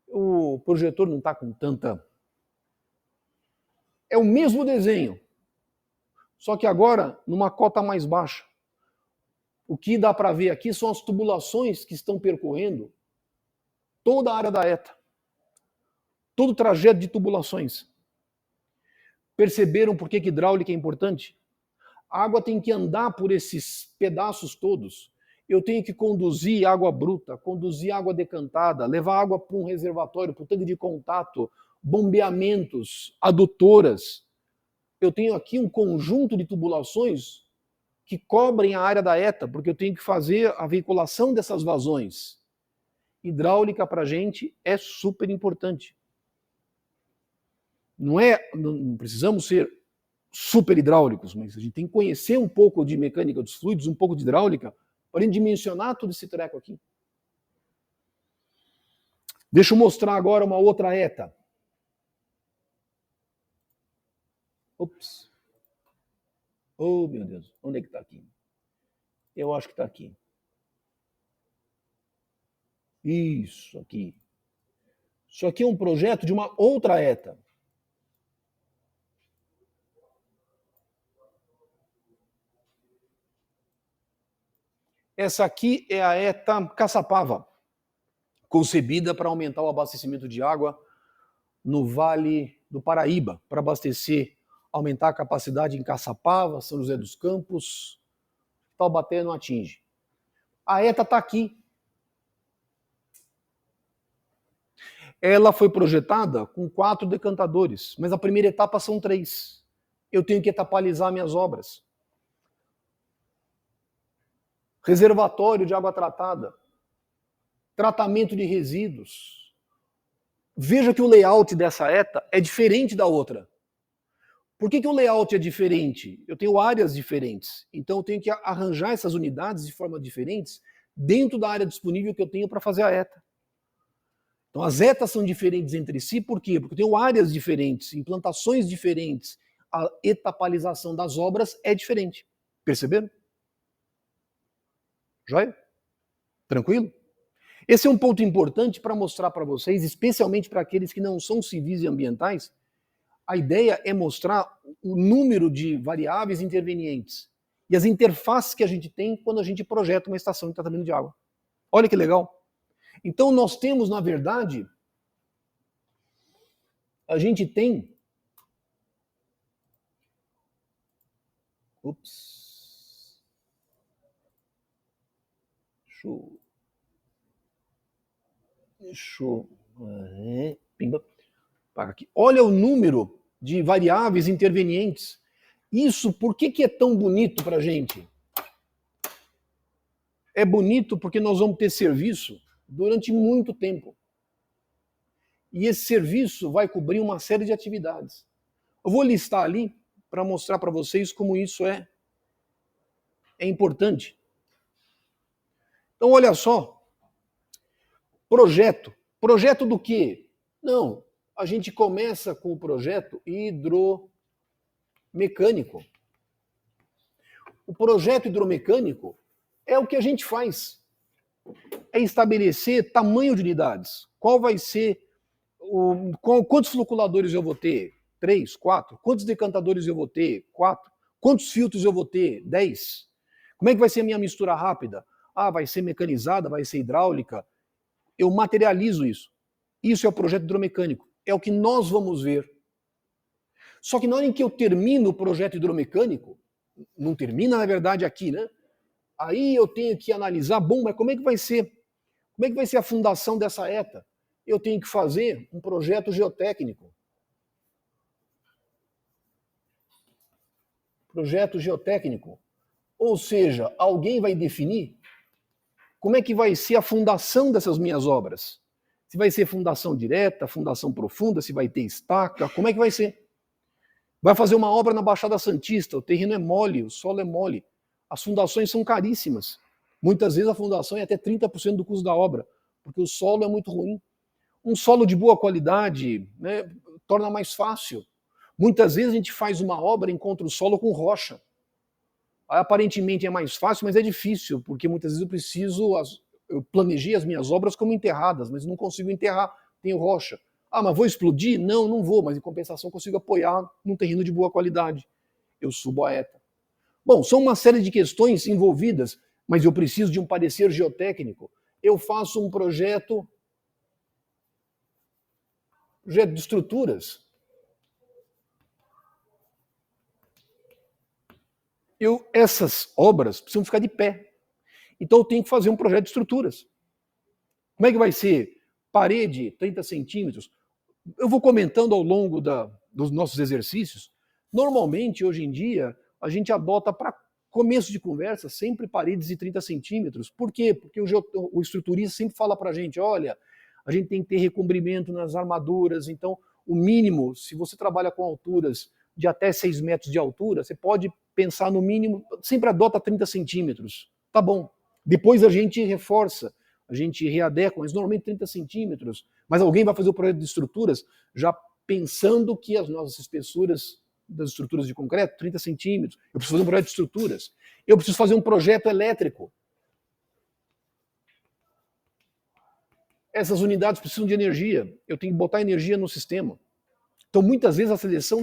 o projetor não está com tanta. É o mesmo desenho, só que agora numa cota mais baixa. O que dá para ver aqui são as tubulações que estão percorrendo toda a área da ETA. Todo o trajeto de tubulações. Perceberam por que hidráulica é importante? A água tem que andar por esses pedaços todos. Eu tenho que conduzir água bruta, conduzir água decantada, levar água para um reservatório, para o tanque de contato, bombeamentos, adutoras. Eu tenho aqui um conjunto de tubulações que cobrem a área da ETA, porque eu tenho que fazer a veiculação dessas vazões. Hidráulica para a gente é super importante. Não precisamos ser super hidráulicos, mas a gente tem que conhecer um pouco de mecânica dos fluidos, um pouco de hidráulica, para dimensionar todo esse treco aqui. Deixa eu mostrar agora uma outra ETA. Ops. Oh, meu Deus. Onde é que está aqui? Eu acho que está aqui. Isso aqui. Isso aqui é um projeto de uma outra ETA. Essa aqui é a ETA Caçapava, concebida para aumentar o abastecimento de água no Vale do Paraíba, para abastecer, aumentar a capacidade em Caçapava, São José dos Campos, Taubaté não atinge. A ETA está aqui. Ela foi projetada com 4 decantadores, mas a primeira etapa são 3. Eu tenho que etapalizar minhas obras. Reservatório de água tratada, tratamento de resíduos. Veja que o layout dessa ETA é diferente da outra. Por que o layout é diferente? Eu tenho áreas diferentes, então eu tenho que arranjar essas unidades de forma diferentes dentro da área disponível que eu tenho para fazer a ETA. Então as ETAs são diferentes entre si, por quê? Porque eu tenho áreas diferentes, implantações diferentes, a etapalização das obras é diferente. Perceberam? Joia? Tranquilo? Esse é um ponto importante para mostrar para vocês, especialmente para aqueles que não são civis e ambientais. A ideia é mostrar o número de variáveis intervenientes e as interfaces que a gente tem quando a gente projeta uma estação de tratamento de água. Olha que legal. Então nós temos, na verdade, a gente tem... Ups. Deixa eu... Pimba. Aqui. Olha o número de variáveis intervenientes. Isso, por que é tão bonito para a gente? É bonito porque nós vamos ter serviço durante muito tempo. E esse serviço vai cobrir uma série de atividades. Eu vou listar ali para mostrar para vocês como isso é importante. Então, olha só. Projeto. Projeto do quê? Não, a gente começa com o projeto hidromecânico. O projeto hidromecânico é o que a gente faz. É estabelecer tamanho de unidades. Qual vai ser, quantos floculadores eu vou ter? 3, 4. Quantos decantadores eu vou ter? 4. Quantos filtros eu vou ter? 10. Como é que vai ser a minha mistura rápida? Ah, vai ser mecanizada, vai ser hidráulica. Eu materializo isso. Isso é o projeto hidromecânico. É o que nós vamos ver. Só que na hora em que eu termino o projeto hidromecânico, não termina, na verdade, aqui, né? Aí eu tenho que analisar, bom, mas como é que vai ser? Como é que vai ser a fundação dessa ETA? Eu tenho que fazer um projeto geotécnico. Projeto geotécnico. Ou seja, alguém vai definir como é que vai ser a fundação dessas minhas obras. Se vai ser fundação direta, fundação profunda, se vai ter estaca, como é que vai ser? Vai fazer uma obra na Baixada Santista, o terreno é mole, o solo é mole. As fundações são caríssimas. Muitas vezes a fundação é até 30% do custo da obra, porque o solo é muito ruim. Um solo de boa qualidade, né, torna mais fácil. Muitas vezes a gente faz uma obra e encontra o solo com rocha. Aí, aparentemente é mais fácil, mas é difícil, porque muitas vezes eu planejei as minhas obras como enterradas, mas não consigo enterrar, tenho rocha. Ah, mas vou explodir? Não, não vou, mas em compensação consigo apoiar num terreno de boa qualidade. Eu subo a ETA. Bom, são uma série de questões envolvidas, mas eu preciso de um parecer geotécnico. Eu faço um projeto de estruturas. Essas obras precisam ficar de pé. Então eu tenho que fazer um projeto de estruturas. Como é que vai ser? Parede, 30 centímetros. Eu vou comentando ao longo dos nossos exercícios. Normalmente, hoje em dia, a gente adota para começo de conversa sempre paredes de 30 centímetros. Por quê? Porque o estruturista sempre fala para a gente, olha, a gente tem que ter recobrimento nas armaduras, então o mínimo, se você trabalha com alturas de até 6 metros de altura, você pode pensar no mínimo, sempre adota 30 centímetros. Tá bom. Depois a gente reforça, a gente readequa, mas normalmente 30 centímetros. Mas alguém vai fazer o projeto de estruturas já pensando que as nossas espessuras das estruturas de concreto, 30 centímetros. Eu preciso fazer um projeto de estruturas. Eu preciso fazer um projeto elétrico. Essas unidades precisam de energia. Eu tenho que botar energia no sistema. Então, muitas vezes, a seleção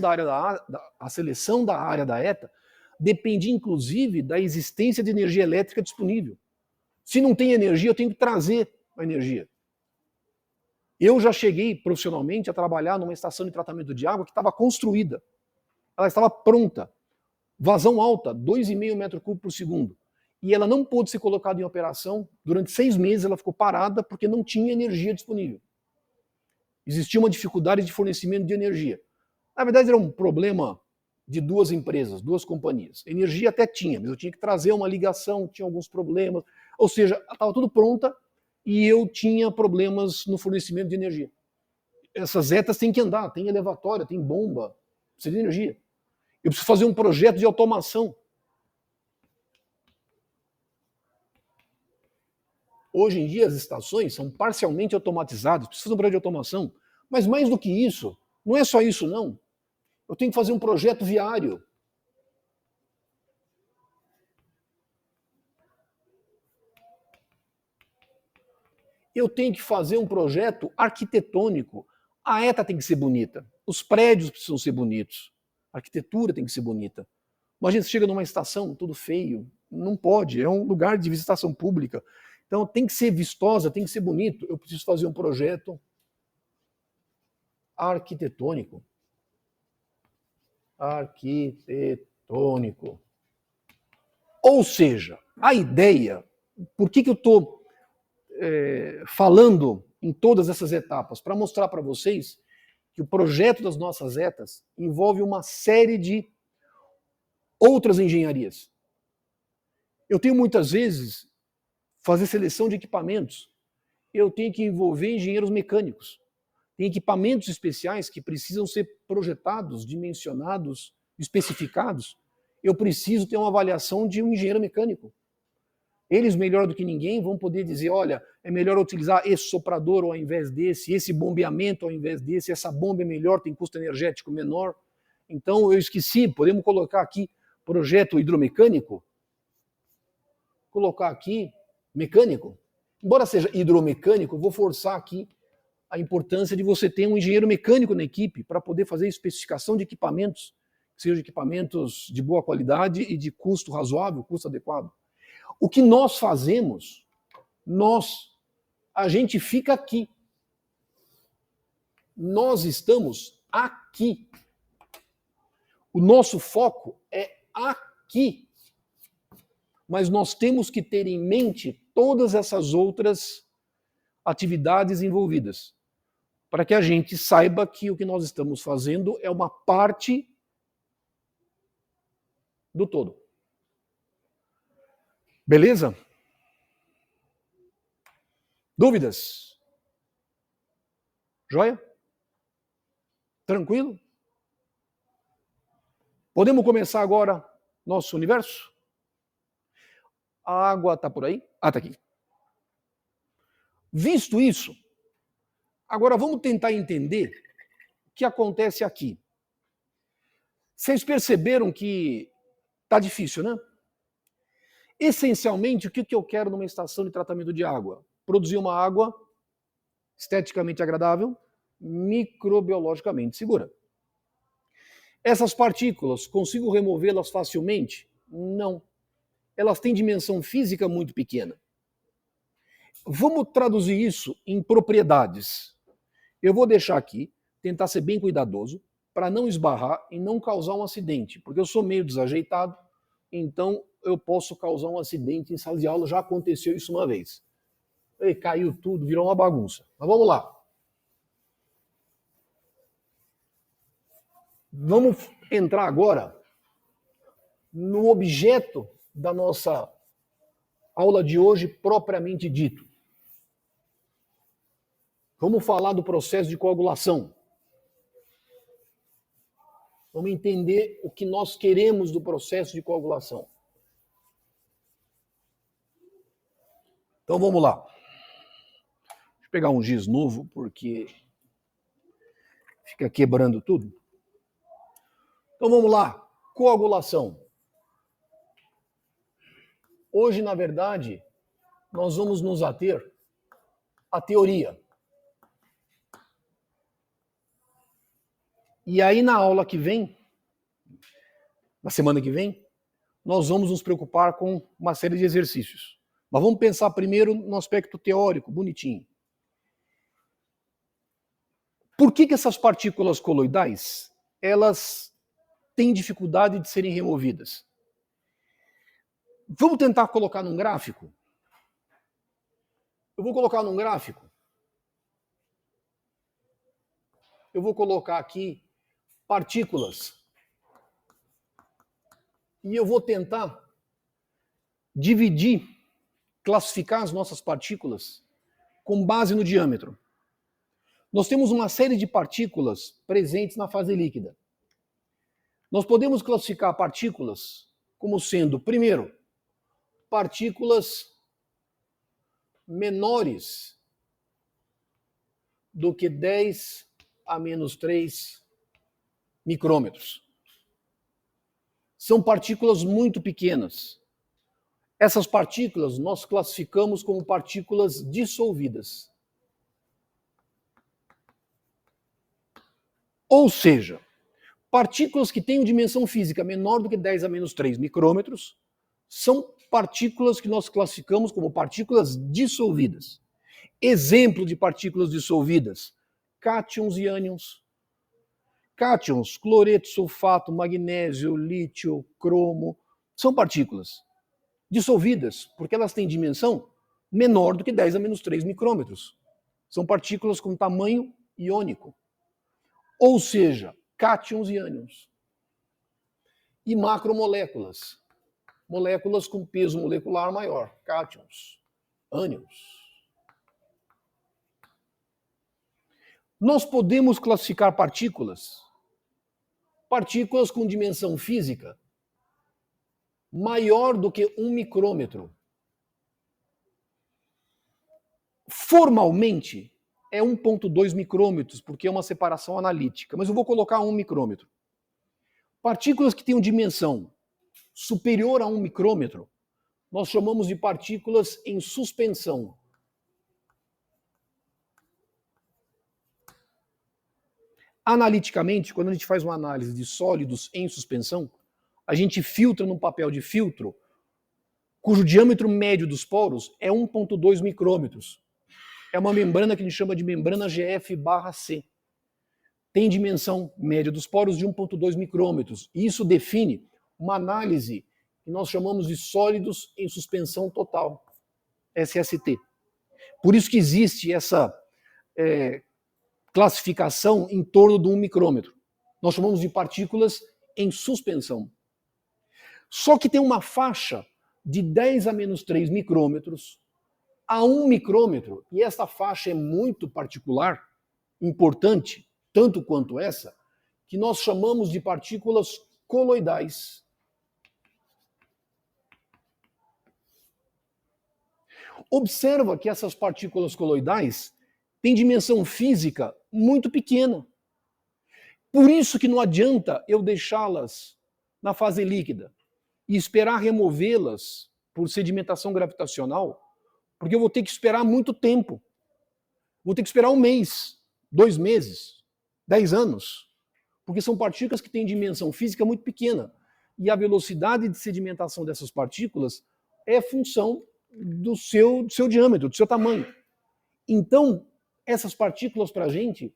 da área da ETA depende, inclusive, da existência de energia elétrica disponível. Se não tem energia, eu tenho que trazer a energia. Eu já cheguei profissionalmente a trabalhar numa estação de tratamento de água que estava construída. Ela estava pronta. Vazão alta, 2,5 metros cúbicos por segundo. E ela não pôde ser colocada em operação. Durante 6 meses ela ficou parada porque não tinha energia disponível. Existia uma dificuldade de fornecimento de energia. Na verdade, era um problema de 2 empresas, 2 companhias. Energia até tinha, mas eu tinha que trazer uma ligação, tinha alguns problemas. Ou seja, estava tudo pronta e eu tinha problemas no fornecimento de energia. Essas zetas têm que andar, tem elevatória, tem bomba, precisa de energia. Eu preciso fazer um projeto de automação. Hoje em dia as estações são parcialmente automatizadas, precisa de um projeto de automação. Mas mais do que isso, não é só isso não. Eu tenho que fazer um projeto viário. Eu tenho que fazer um projeto arquitetônico. A ETA tem que ser bonita. Os prédios precisam ser bonitos. A arquitetura tem que ser bonita. Imagina, você chega numa estação, tudo feio. Não pode, é um lugar de visitação pública. Então tem que ser vistosa, tem que ser bonito. Eu preciso fazer um projeto arquitetônico. Arquitetônico. Ou seja, a ideia, por que eu estou falando em todas essas etapas? Para mostrar para vocês que o projeto das nossas ETAs envolve uma série de outras engenharias. Eu tenho muitas vezes fazer seleção de equipamentos. Eu tenho que envolver engenheiros mecânicos. Tem equipamentos especiais que precisam ser projetados, dimensionados, especificados. Eu preciso ter uma avaliação de um engenheiro mecânico. Eles, melhor do que ninguém, vão poder dizer, olha, é melhor utilizar esse soprador ao invés desse, esse bombeamento ao invés desse, essa bomba é melhor, tem custo energético menor. Então, eu esqueci, podemos colocar aqui projeto hidromecânico? Colocar aqui mecânico? Embora seja hidromecânico, eu vou forçar aqui a importância de você ter um engenheiro mecânico na equipe para poder fazer especificação de equipamentos, que sejam equipamentos de boa qualidade e de custo razoável, custo adequado. O que nós fazemos, a gente fica aqui. Nós estamos aqui. O nosso foco é aqui. Mas nós temos que ter em mente todas essas outras atividades envolvidas, para que a gente saiba que o que nós estamos fazendo é uma parte do todo. Beleza? Dúvidas? Joia? Tranquilo? Podemos começar agora nosso universo? A água está por aí? Ah, está aqui. Visto isso, agora vamos tentar entender o que acontece aqui. Vocês perceberam que está difícil, né? Essencialmente, o que eu quero numa estação de tratamento de água? Produzir uma água esteticamente agradável, microbiologicamente segura. Essas partículas, consigo removê-las facilmente? Não. Elas têm dimensão física muito pequena. Vamos traduzir isso em propriedades. Eu vou deixar aqui, tentar ser bem cuidadoso, para não esbarrar e não causar um acidente, porque eu sou meio desajeitado, então eu posso causar um acidente em sala de aula, já aconteceu isso uma vez. E caiu tudo, virou uma bagunça. Mas vamos lá. Vamos entrar agora no objeto da nossa aula de hoje propriamente dito. Vamos falar do processo de coagulação. Vamos entender o que nós queremos do processo de coagulação. Então vamos lá. Deixa eu pegar um giz novo, porque fica quebrando tudo. Então vamos lá. Coagulação. Hoje, na verdade, nós vamos nos ater à teoria. E aí, na aula que vem, na semana que vem, nós vamos nos preocupar com uma série de exercícios. Mas vamos pensar primeiro no aspecto teórico, bonitinho. Por que essas partículas coloidais, elas têm dificuldade de serem removidas? Vamos tentar colocar num gráfico? Eu vou colocar num gráfico. Eu vou colocar aqui partículas. E eu vou tentar dividir, classificar as nossas partículas com base no diâmetro. Nós temos uma série de partículas presentes na fase líquida. Nós podemos classificar partículas como sendo, primeiro, partículas menores do que 10 a menos 3 micrômetros. São partículas muito pequenas. Essas partículas nós classificamos como partículas dissolvidas. Ou seja, partículas que tenham dimensão física menor do que 10 a menos 3 micrômetros são partículas que nós classificamos como partículas dissolvidas. Exemplo de partículas dissolvidas: cátions e ânions. Cátions, cloreto, sulfato, magnésio, lítio, cromo, são partículas dissolvidas porque elas têm dimensão menor do que 10 a menos 3 micrômetros. São partículas com tamanho iônico. Ou seja, cátions e ânions. E macromoléculas. Moléculas com peso molecular maior. Cátions, ânions. Nós podemos classificar partículas com dimensão física maior do que 1 micrômetro. Formalmente, é 1,2 micrômetros, porque é uma separação analítica, mas eu vou colocar 1 micrômetro. Partículas que tenham dimensão superior a 1 micrômetro, nós chamamos de partículas em suspensão. Analiticamente, quando a gente faz uma análise de sólidos em suspensão, a gente filtra num papel de filtro cujo diâmetro médio dos poros é 1,2 micrômetros. É uma membrana que a gente chama de membrana GF/C. Tem dimensão média dos poros de 1,2 micrômetros. E isso define uma análise que nós chamamos de sólidos em suspensão total, SST. Por isso que existe essa classificação em torno de 1 micrômetro. Nós chamamos de partículas em suspensão. Só que tem uma faixa de 10 a menos 3 micrômetros a 1 micrômetro, e essa faixa é muito particular, importante, tanto quanto essa, que nós chamamos de partículas coloidais. Observa que essas partículas coloidais têm dimensão física muito pequena. Por isso que não adianta eu deixá-las na fase líquida e esperar removê-las por sedimentação gravitacional, porque eu vou ter que esperar muito tempo. Vou ter que esperar 1 mês, 2 meses, 10 anos, porque são partículas que têm dimensão física muito pequena. E a velocidade de sedimentação dessas partículas é função do seu diâmetro, do seu tamanho. Então, essas partículas para a gente,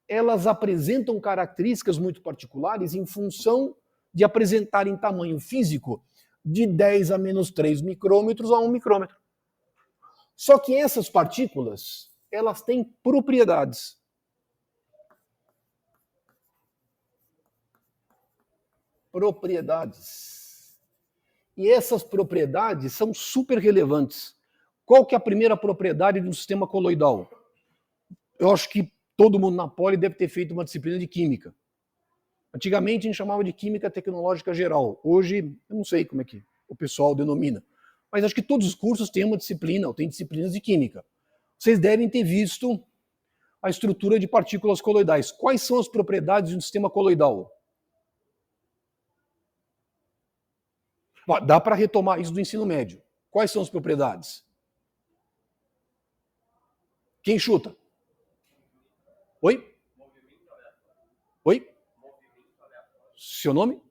elas apresentam características muito particulares em função de apresentarem tamanho físico de 10 a menos 3 micrômetros a 1 micrômetro. Só que essas partículas, elas têm propriedades. E essas propriedades são super relevantes. Qual que é a primeira propriedade de um sistema coloidal? Eu acho que todo mundo na Poli deve ter feito uma disciplina de química. Antigamente a gente chamava de química tecnológica geral. Hoje, eu não sei como é que o pessoal denomina. Mas acho que todos os cursos têm uma disciplina, ou têm disciplinas de química. Vocês devem ter visto a estrutura de partículas coloidais. Quais são as propriedades de um sistema coloidal? Dá para retomar isso do ensino médio. Quais são as propriedades? Quem chuta? Oi? Oi? Seu nome?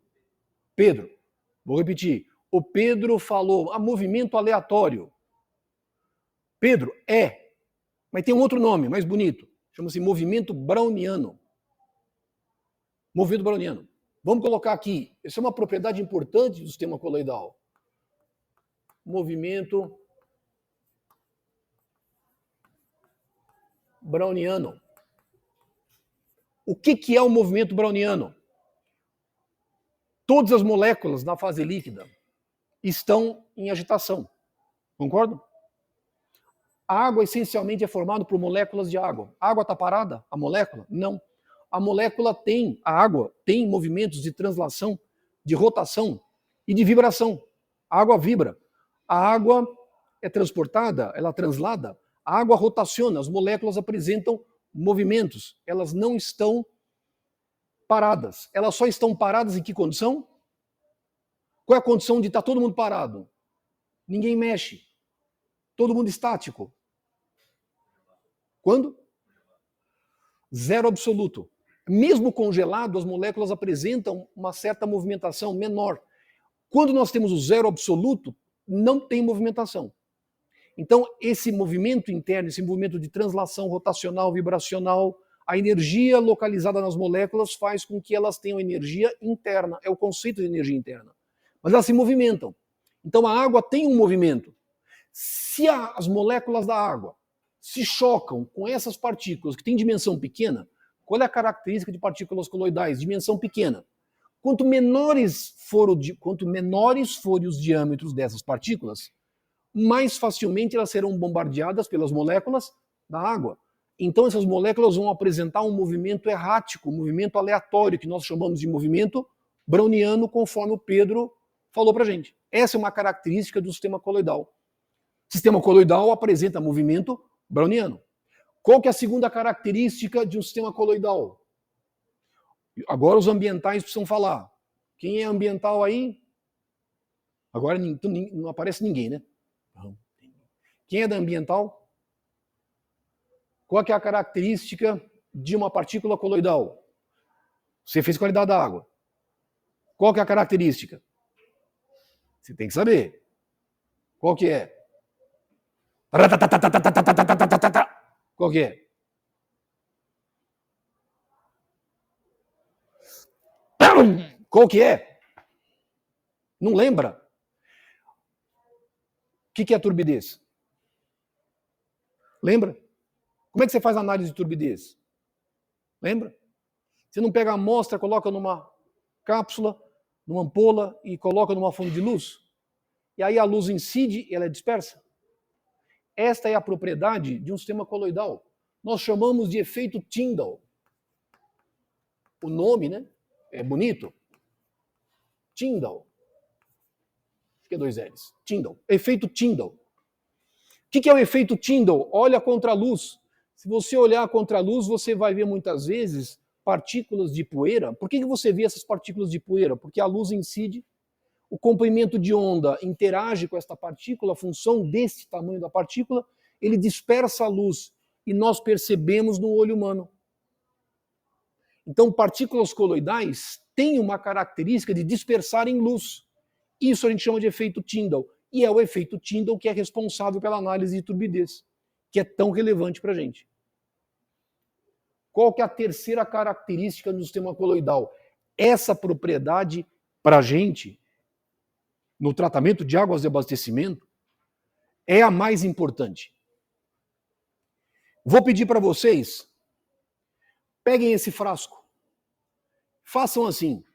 Pedro. Vou repetir. O Pedro falou movimento aleatório. Pedro, mas tem um outro nome, mais bonito. Chama-se movimento browniano. Movimento browniano. Vamos colocar aqui, essa é uma propriedade importante do sistema coloidal. Movimento browniano. O que é o movimento browniano? Todas as moléculas na fase líquida estão em agitação. Concordam? A água essencialmente é formada por moléculas de água. A água está parada? A molécula? Não. A água tem movimentos de translação, de rotação e de vibração. A água vibra. A água é transportada, ela translada. A água rotaciona, as moléculas apresentam movimentos. Elas não estão paradas. Elas só estão paradas em que condição? Qual é a condição de estar todo mundo parado? Ninguém mexe. Todo mundo estático. Quando? Zero absoluto. Mesmo congelado, as moléculas apresentam uma certa movimentação menor. Quando nós temos o zero absoluto, não tem movimentação. Então, esse movimento interno, esse movimento de translação rotacional, vibracional, a energia localizada nas moléculas faz com que elas tenham energia interna. É o conceito de energia interna. Mas elas se movimentam. Então, a água tem um movimento. Se as moléculas da água se chocam com essas partículas que têm dimensão pequena, qual é a característica de partículas coloidais? Dimensão pequena. Quanto menores forem os diâmetros dessas partículas, mais facilmente elas serão bombardeadas pelas moléculas da água. Então essas moléculas vão apresentar um movimento errático, um movimento aleatório, que nós chamamos de movimento browniano, conforme o Pedro falou para a gente. Essa é uma característica do sistema coloidal. O sistema coloidal apresenta movimento browniano. Qual que é a segunda característica de um sistema coloidal? Agora os ambientais precisam falar. Quem é ambiental aí? Agora não aparece ninguém, né? Quem é da ambiental? Qual que é a característica de uma partícula coloidal? Você fez qualidade da água. Qual que é a característica? Você tem que saber. Qual que é? Qual que é? Qual que é? Não lembra? O que é a turbidez? Lembra? Como é que você faz a análise de turbidez? Lembra? Você não pega a amostra, coloca numa cápsula, numa ampola e coloca numa fonte de luz? E aí a luz incide e ela é dispersa? Esta é a propriedade de um sistema coloidal. Nós chamamos de efeito Tyndall. O nome, né? É bonito. Tyndall. Acho que é 2 L's. Tyndall. Efeito Tyndall. O que é o efeito Tyndall? Olha contra a luz. Se você olhar contra a luz, você vai ver muitas vezes partículas de poeira. Por que você vê essas partículas de poeira? Porque a luz incide, o comprimento de onda interage com esta partícula, a função desse tamanho da partícula, ele dispersa a luz e nós percebemos no olho humano. Então, partículas coloidais têm uma característica de dispersarem luz. Isso a gente chama de efeito Tyndall. E é o efeito Tyndall que é responsável pela análise de turbidez, que é tão relevante para a gente. Qual que é a terceira característica do sistema coloidal? Essa propriedade, para a gente, no tratamento de águas de abastecimento, é a mais importante. Vou pedir para vocês, peguem esse frasco, façam assim,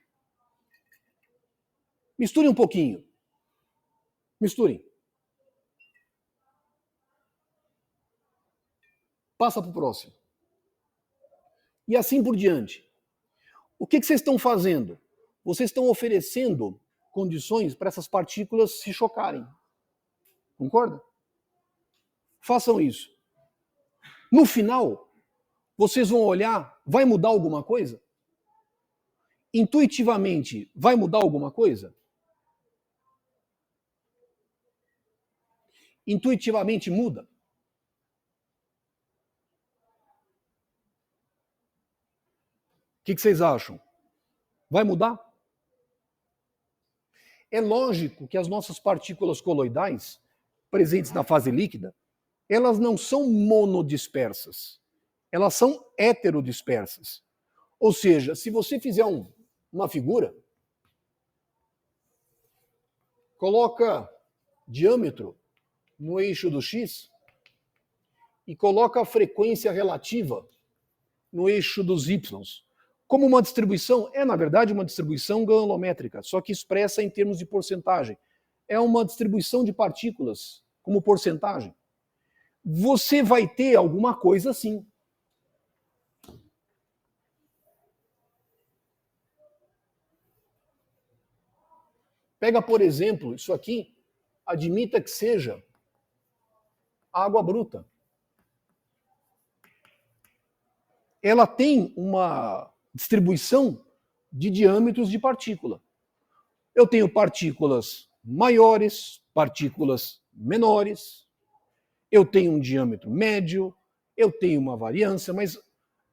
misturem um pouquinho, misturem. Passa para o próximo. E assim por diante. O que vocês estão fazendo? Vocês estão oferecendo condições para essas partículas se chocarem. Concorda? Façam isso. No final, vocês vão olhar, vai mudar alguma coisa? Intuitivamente, vai mudar alguma coisa? Intuitivamente muda? O que vocês acham? Vai mudar? É lógico que as nossas partículas coloidais, presentes na fase líquida, elas não são monodispersas, elas são heterodispersas. Ou seja, se você fizer uma figura, coloca diâmetro no eixo do x e coloca a frequência relativa no eixo dos y. Como uma distribuição, na verdade, uma distribuição granulométrica, só que expressa em termos de porcentagem. É uma distribuição de partículas como porcentagem. Você vai ter alguma coisa assim. Pega, por exemplo, isso aqui, admita que seja água bruta. Ela tem uma distribuição de diâmetros de partícula. Eu tenho partículas maiores, partículas menores, eu tenho um diâmetro médio, eu tenho uma variância, mas,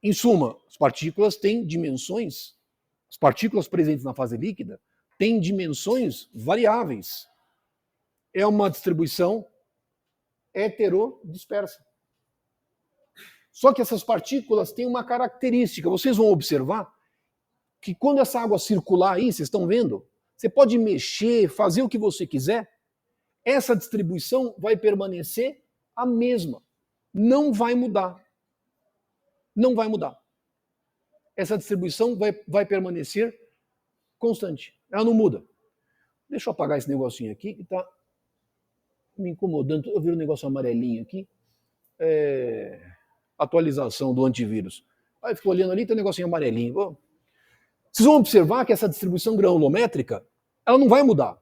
em suma, as partículas têm dimensões, as partículas presentes na fase líquida têm dimensões variáveis. É uma distribuição heterodispersa. Só que essas partículas têm uma característica. Vocês vão observar que quando essa água circular aí, vocês estão vendo, você pode mexer, fazer o que você quiser, essa distribuição vai permanecer a mesma. Não vai mudar. Não vai mudar. Essa distribuição vai permanecer constante. Ela não muda. Deixa eu apagar esse negocinho aqui que está me incomodando. Eu vi um negócio amarelinho aqui. Atualização do antivírus. Aí ficou olhando ali, tem um negocinho amarelinho. Vocês vão observar que essa distribuição granulométrica, ela não vai mudar.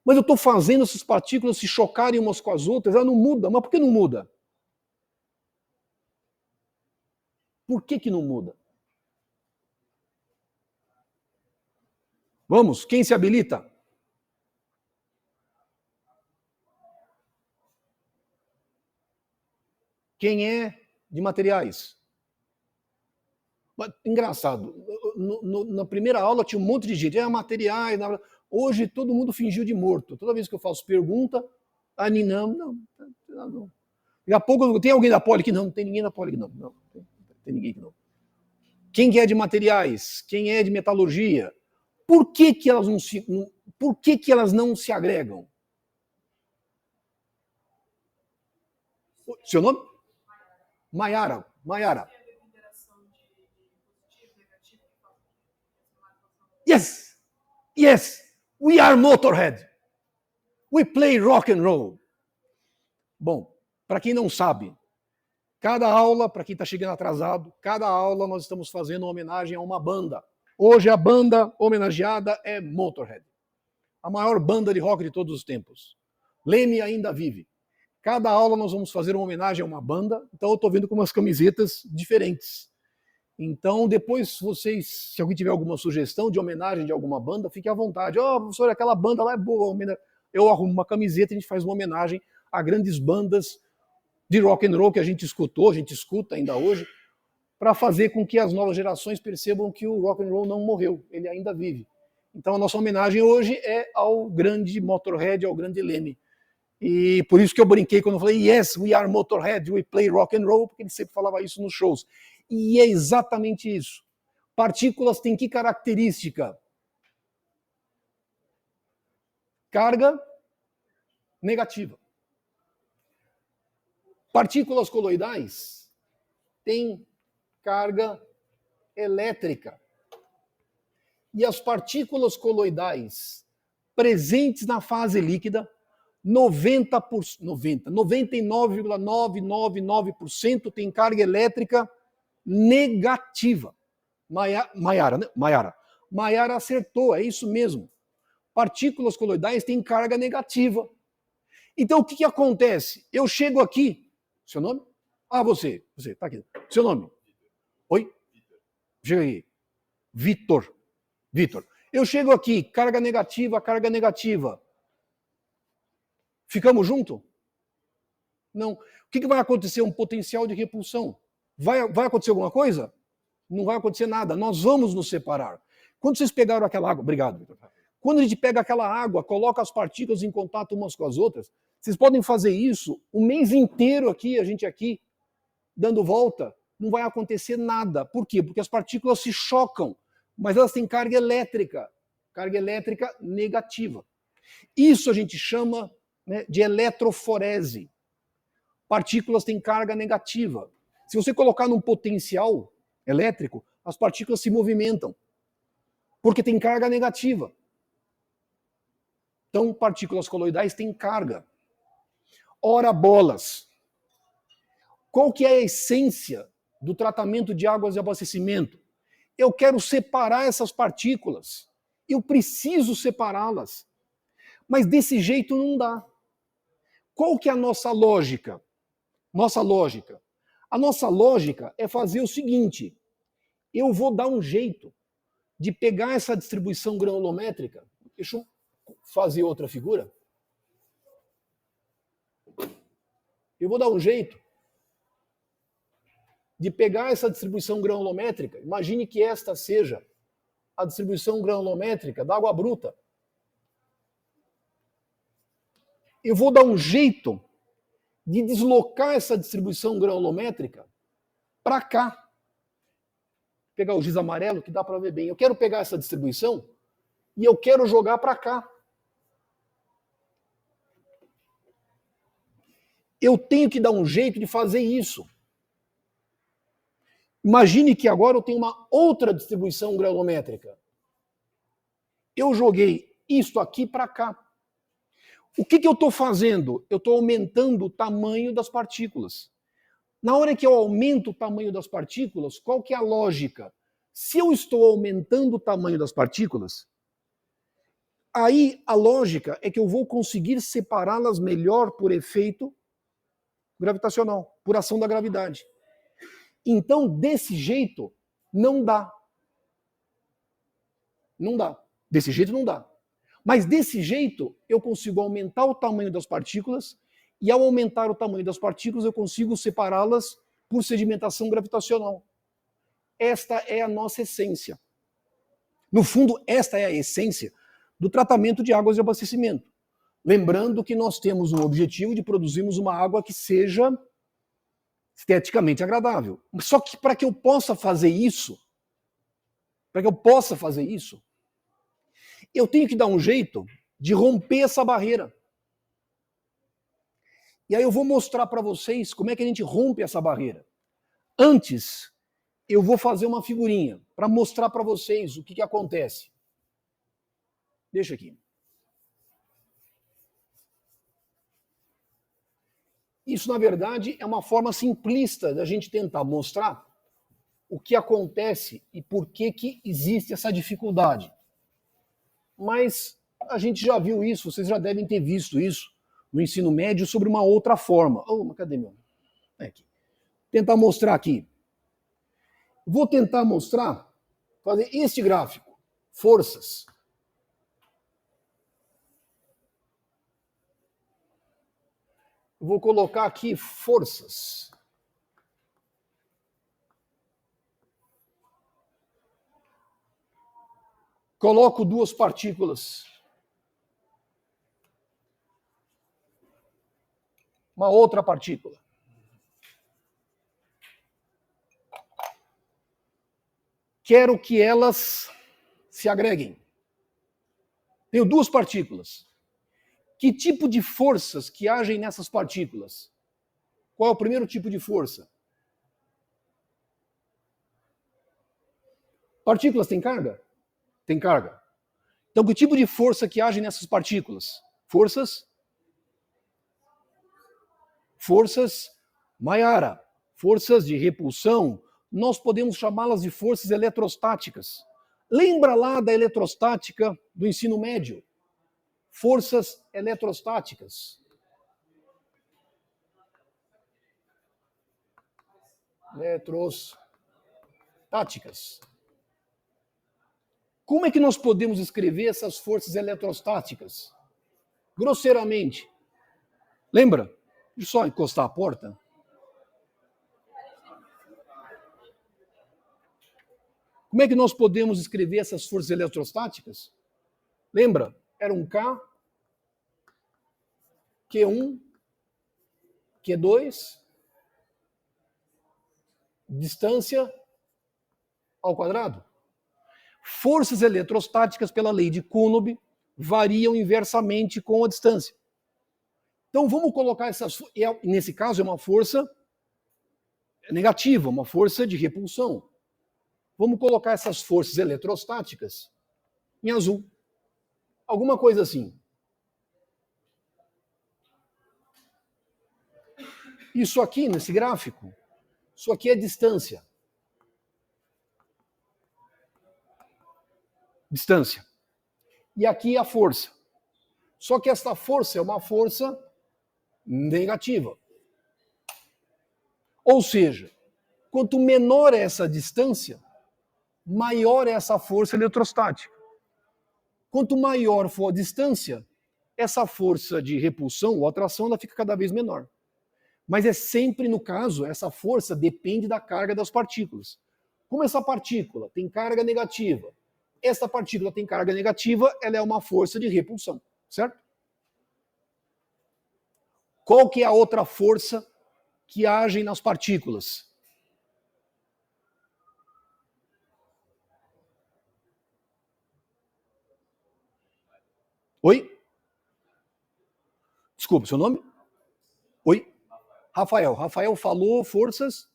Mas eu estou fazendo essas partículas se chocarem umas com as outras, ela não muda. Mas por que não muda? Por que não muda? Vamos, quem se habilita? Quem é de materiais? Engraçado, na primeira aula tinha um monte de gente, materiais, hoje todo mundo fingiu de morto. Toda vez que eu faço pergunta, não. Daqui a pouco, tem alguém da Poli aqui? Não tem ninguém da Poli aqui, não. Tem ninguém aqui, não. Quem é de materiais? Quem é de metalurgia? Por que elas não se agregam? Seu nome? Maiara. Yes. We are Motorhead. We play rock and roll. Bom, para quem não sabe, cada aula, para quem está chegando atrasado, cada aula nós estamos fazendo uma homenagem a uma banda. Hoje a banda homenageada é Motorhead, a maior banda de rock de todos os tempos. Lemmy ainda vive. Cada aula nós vamos fazer uma homenagem a uma banda, então eu estou vendo com umas camisetas diferentes. Então, depois, vocês, se alguém tiver alguma sugestão de homenagem de alguma banda, fique à vontade. Professor, aquela banda lá é boa. Eu arrumo uma camiseta e a gente faz uma homenagem a grandes bandas de rock and roll que a gente escutou, a gente escuta ainda hoje, para fazer com que as novas gerações percebam que o rock and roll não morreu, ele ainda vive. Então, a nossa homenagem hoje é ao grande Motorhead, ao grande Lemmy. E por isso que eu brinquei quando eu falei, yes, we are Motorhead, we play rock and roll, porque ele sempre falava isso nos shows. E é exatamente isso. Partículas têm que característica? Carga negativa. Partículas coloidais têm carga elétrica. E as partículas coloidais presentes na fase líquida, 99,999% tem carga elétrica negativa. Maiara, né? Maiara acertou, é isso mesmo. Partículas coloidais têm carga negativa. Então o que acontece? Eu chego aqui, seu nome? Você tá aqui. Seu nome? Oi? Chega aqui. Vitor. Eu chego aqui, carga negativa. Ficamos juntos? Não. O que vai acontecer? Um potencial de repulsão. Vai acontecer alguma coisa? Não vai acontecer nada. Nós vamos nos separar. Quando vocês pegaram aquela água... Obrigado, Vitor. Quando a gente pega aquela água, coloca as partículas em contato umas com as outras, Vocês podem fazer isso o mês inteiro aqui, a gente aqui, dando volta, não vai acontecer nada. Por quê? Porque as partículas se chocam, mas elas têm carga elétrica negativa. Isso a gente chama, né, de eletroforese. Partículas têm carga negativa. Se você colocar num potencial elétrico, as partículas se movimentam, porque tem carga negativa. Então, partículas coloidais têm carga. Ora bolas. Qual que é a essência do tratamento de águas de abastecimento? Eu quero separar essas partículas. Eu preciso separá-las. Mas desse jeito não dá. Qual que é a nossa lógica? Nossa lógica. A nossa lógica é fazer o seguinte: eu vou dar um jeito de pegar essa distribuição granulométrica. Deixa eu fazer outra figura. Eu vou dar um jeito de pegar essa distribuição granulométrica. Imagine que esta seja a distribuição granulométrica da água bruta. Eu vou dar um jeito de deslocar essa distribuição granulométrica para cá. Vou pegar o giz amarelo que dá para ver bem. Eu quero pegar essa distribuição e eu quero jogar para cá. Eu tenho que dar um jeito de fazer isso. Imagine que agora eu tenho uma outra distribuição granulométrica. Eu joguei isto aqui para cá. O que eu estou fazendo? Eu estou aumentando o tamanho das partículas. Na hora que eu aumento o tamanho das partículas, qual que é a lógica? Se eu estou aumentando o tamanho das partículas, aí a lógica é que eu vou conseguir separá-las melhor por efeito gravitacional, por ação da gravidade. Então, desse jeito, não dá. Não dá. Desse jeito não dá. Mas desse jeito, eu consigo aumentar o tamanho das partículas, e ao aumentar o tamanho das partículas, eu consigo separá-las por sedimentação gravitacional. Esta é a nossa essência. No fundo, esta é a essência do tratamento de águas de abastecimento. Lembrando que nós temos o objetivo de produzirmos uma água que seja esteticamente agradável. Só que para que eu possa fazer isso, eu tenho que dar um jeito de romper essa barreira. E aí eu vou mostrar para vocês como é que a gente rompe essa barreira. Antes, eu vou fazer uma figurinha para mostrar para vocês o que acontece. Deixa aqui. Isso, na verdade, é uma forma simplista da gente tentar mostrar o que acontece e por que existe essa dificuldade. Mas a gente já viu isso, vocês já devem ter visto isso no ensino médio sobre uma outra forma. Oh, cadê meu? É aqui. Tentar mostrar aqui. Vou tentar mostrar, fazer este gráfico. Forças. Vou colocar aqui forças. Coloco duas partículas. Uma outra partícula. Quero que elas se agreguem. Tenho duas partículas. Que tipo de forças que agem nessas partículas? Qual é o primeiro tipo de força? Partículas têm carga? Tem carga. Então, que tipo de força que age nessas partículas? Forças Maillard, forças de repulsão, nós podemos chamá-las de forças eletrostáticas. Lembra lá da eletrostática do ensino médio? Forças eletrostáticas. Eletrostáticas. Como é que nós podemos escrever essas forças eletrostáticas? Grosseiramente. Lembra? Deixa eu só encostar a porta. Como é que nós podemos escrever essas forças eletrostáticas? Lembra? Era um K Q1, Q2, distância ao quadrado. Forças eletrostáticas, pela lei de Coulomb, variam inversamente com a distância. Então vamos colocar essas... Nesse caso é uma força negativa, uma força de repulsão. Vamos colocar essas forças eletrostáticas em azul. Alguma coisa assim. Isso aqui, nesse gráfico, isso aqui é distância. Distância. E aqui a força. Só que esta força é uma força negativa. Ou seja, quanto menor é essa distância, maior é essa força eletrostática. Quanto maior for a distância, essa força de repulsão ou atração ela fica cada vez menor. Mas é sempre, no caso, essa força depende da carga das partículas. Como essa partícula tem carga negativa, essa partícula tem carga negativa, ela é uma força de repulsão, certo? Qual que é a outra força que age nas partículas? Oi? Desculpa, seu nome? Oi? Rafael. Rafael falou forças...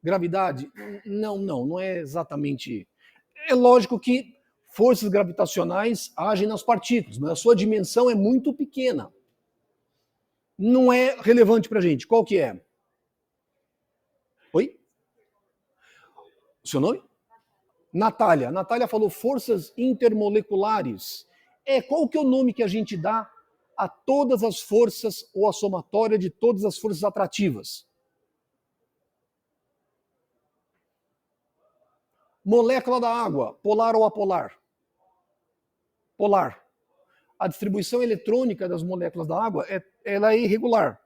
Gravidade? Não é exatamente... É lógico que forças gravitacionais agem nas partículas, mas a sua dimensão é muito pequena. Não é relevante para a gente. Qual que é? Oi? O seu nome? Natália. Natália falou forças intermoleculares. Qual que é o nome que a gente dá a todas as forças ou a somatória de todas as forças atrativas? Molécula da água, polar ou apolar? Polar. A distribuição eletrônica das moléculas da água ela é irregular.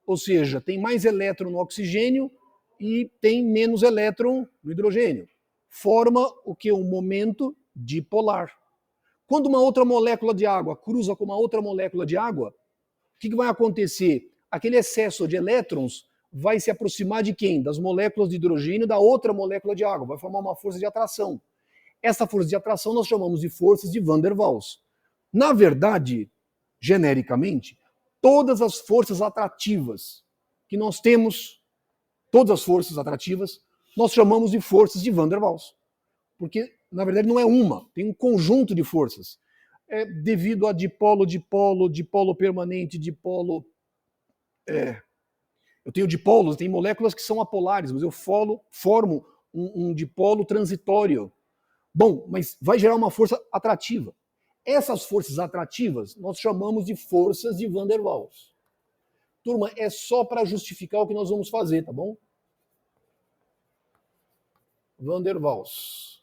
Ou seja, tem mais elétron no oxigênio e tem menos elétron no hidrogênio. Forma o que? Um momento dipolar. Quando uma outra molécula de água cruza com uma outra molécula de água, o que vai acontecer? Aquele excesso de elétrons vai se aproximar de quem? Das moléculas de hidrogênio da outra molécula de água. Vai formar uma força de atração. Essa força de atração nós chamamos de forças de Van der Waals. Na verdade, genericamente, todas as forças atrativas que nós temos, todas as forças atrativas, nós chamamos de forças de Van der Waals. Porque, na verdade, não é uma, tem um conjunto de forças. Devido a dipolo permanente, dipolo... Eu tenho dipolos, tem moléculas que são apolares, mas eu formo um dipolo transitório. Bom, mas vai gerar uma força atrativa. Essas forças atrativas nós chamamos de forças de Van der Waals. Turma, é só para justificar o que nós vamos fazer, tá bom? Van der Waals.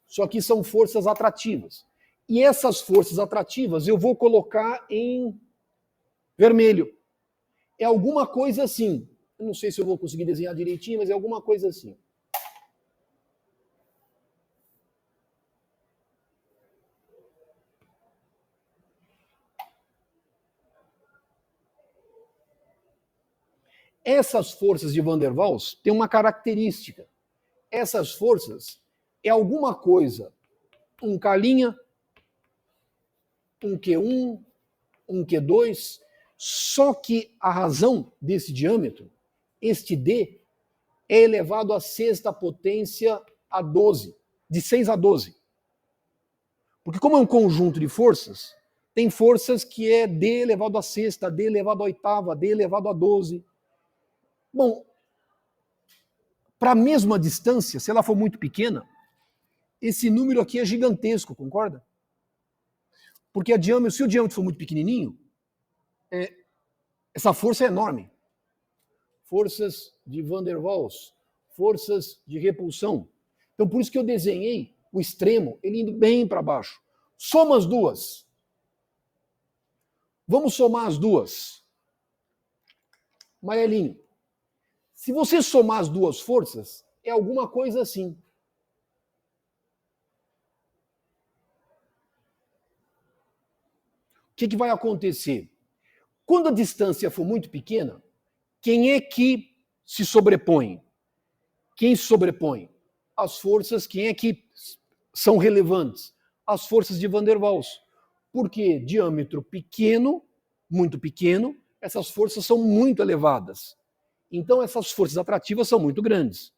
Só que são forças atrativas. E essas forças atrativas eu vou colocar em vermelho. É alguma coisa assim. Eu não sei se eu vou conseguir desenhar direitinho, mas é alguma coisa assim. Essas forças de Van der Waals têm uma característica. Essas forças é alguma coisa, um K', um Q1, um Q2, só que a razão desse diâmetro, este D, é elevado à sexta potência a 12, de 6 a 12. Porque como é um conjunto de forças, tem forças que é D elevado à sexta, D elevado à oitava, D elevado a 12. Bom, para a mesma distância, se ela for muito pequena, esse número aqui é gigantesco, concorda? Porque se o diâmetro for muito pequenininho, essa força é enorme. Forças de Van der Waals, forças de repulsão. Então, por isso que eu desenhei o extremo, ele indo bem para baixo. Soma as duas. Vamos somar as duas. Maelinho, se você somar as duas forças, é alguma coisa assim. O que vai acontecer? Quando a distância for muito pequena, quem é que se sobrepõe? Quem se sobrepõe? As forças, quem é que são relevantes? As forças de Van der Waals. Porque diâmetro pequeno, muito pequeno, essas forças são muito elevadas. Então essas forças atrativas são muito grandes.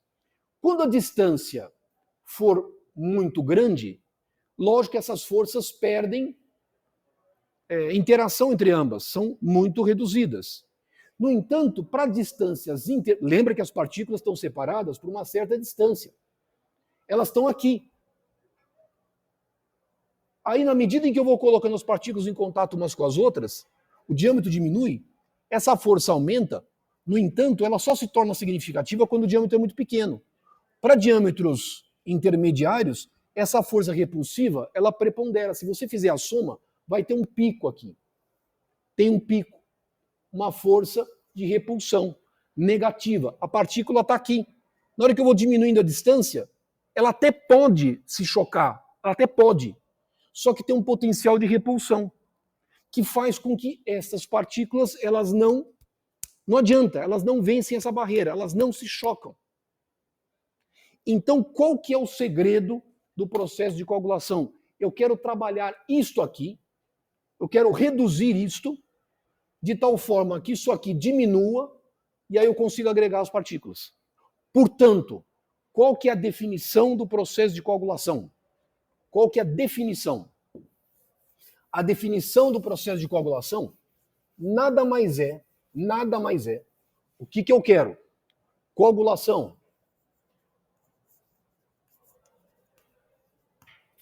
Quando a distância for muito grande, lógico que essas forças perdem interação entre ambas, são muito reduzidas. No entanto, para distâncias... Lembra que as partículas estão separadas por uma certa distância. Elas estão aqui. Aí, na medida em que eu vou colocando as partículas em contato umas com as outras, o diâmetro diminui, essa força aumenta, no entanto, ela só se torna significativa quando o diâmetro é muito pequeno. Para diâmetros intermediários, essa força repulsiva, ela prepondera. Se você fizer a soma, vai ter um pico aqui. Tem um pico. Uma força de repulsão negativa. A partícula está aqui. Na hora que eu vou diminuindo a distância, ela até pode se chocar. Ela até pode. Só que tem um potencial de repulsão que faz com que essas partículas, elas não adianta, elas não vencem essa barreira, elas não se chocam. Então, qual que é o segredo do processo de coagulação? Eu quero trabalhar isto aqui, eu quero reduzir isto, de tal forma que isso aqui diminua, e aí eu consigo agregar as partículas. Portanto, qual que é a definição do processo de coagulação? Qual que é a definição? A definição do processo de coagulação nada mais é, o que eu quero? Coagulação.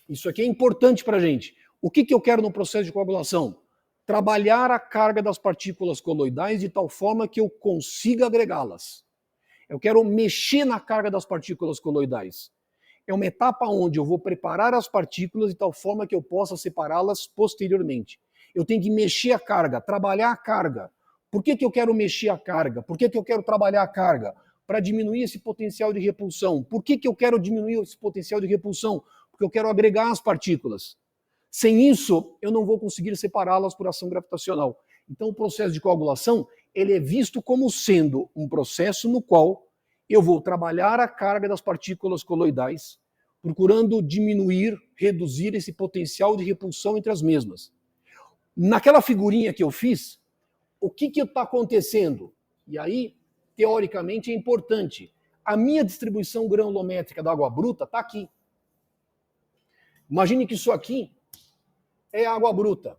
Isso aqui é importante para a gente. O que eu quero no processo de coagulação? Trabalhar a carga das partículas coloidais de tal forma que eu consiga agregá-las. Eu quero mexer na carga das partículas coloidais. É uma etapa onde eu vou preparar as partículas de tal forma que eu possa separá-las posteriormente. Eu tenho que mexer a carga, trabalhar a carga. Por que eu quero mexer a carga? Por que eu quero trabalhar a carga? Para diminuir esse potencial de repulsão. Por que eu quero diminuir esse potencial de repulsão? Porque eu quero agregar as partículas. Sem isso, eu não vou conseguir separá-las por ação gravitacional. Então, o processo de coagulação, ele é visto como sendo um processo no qual eu vou trabalhar a carga das partículas coloidais, procurando diminuir, reduzir esse potencial de repulsão entre as mesmas. Naquela figurinha que eu fiz, o que está acontecendo? E aí, teoricamente, é importante. A minha distribuição granulométrica da água bruta está aqui. Imagine que isso aqui é água bruta.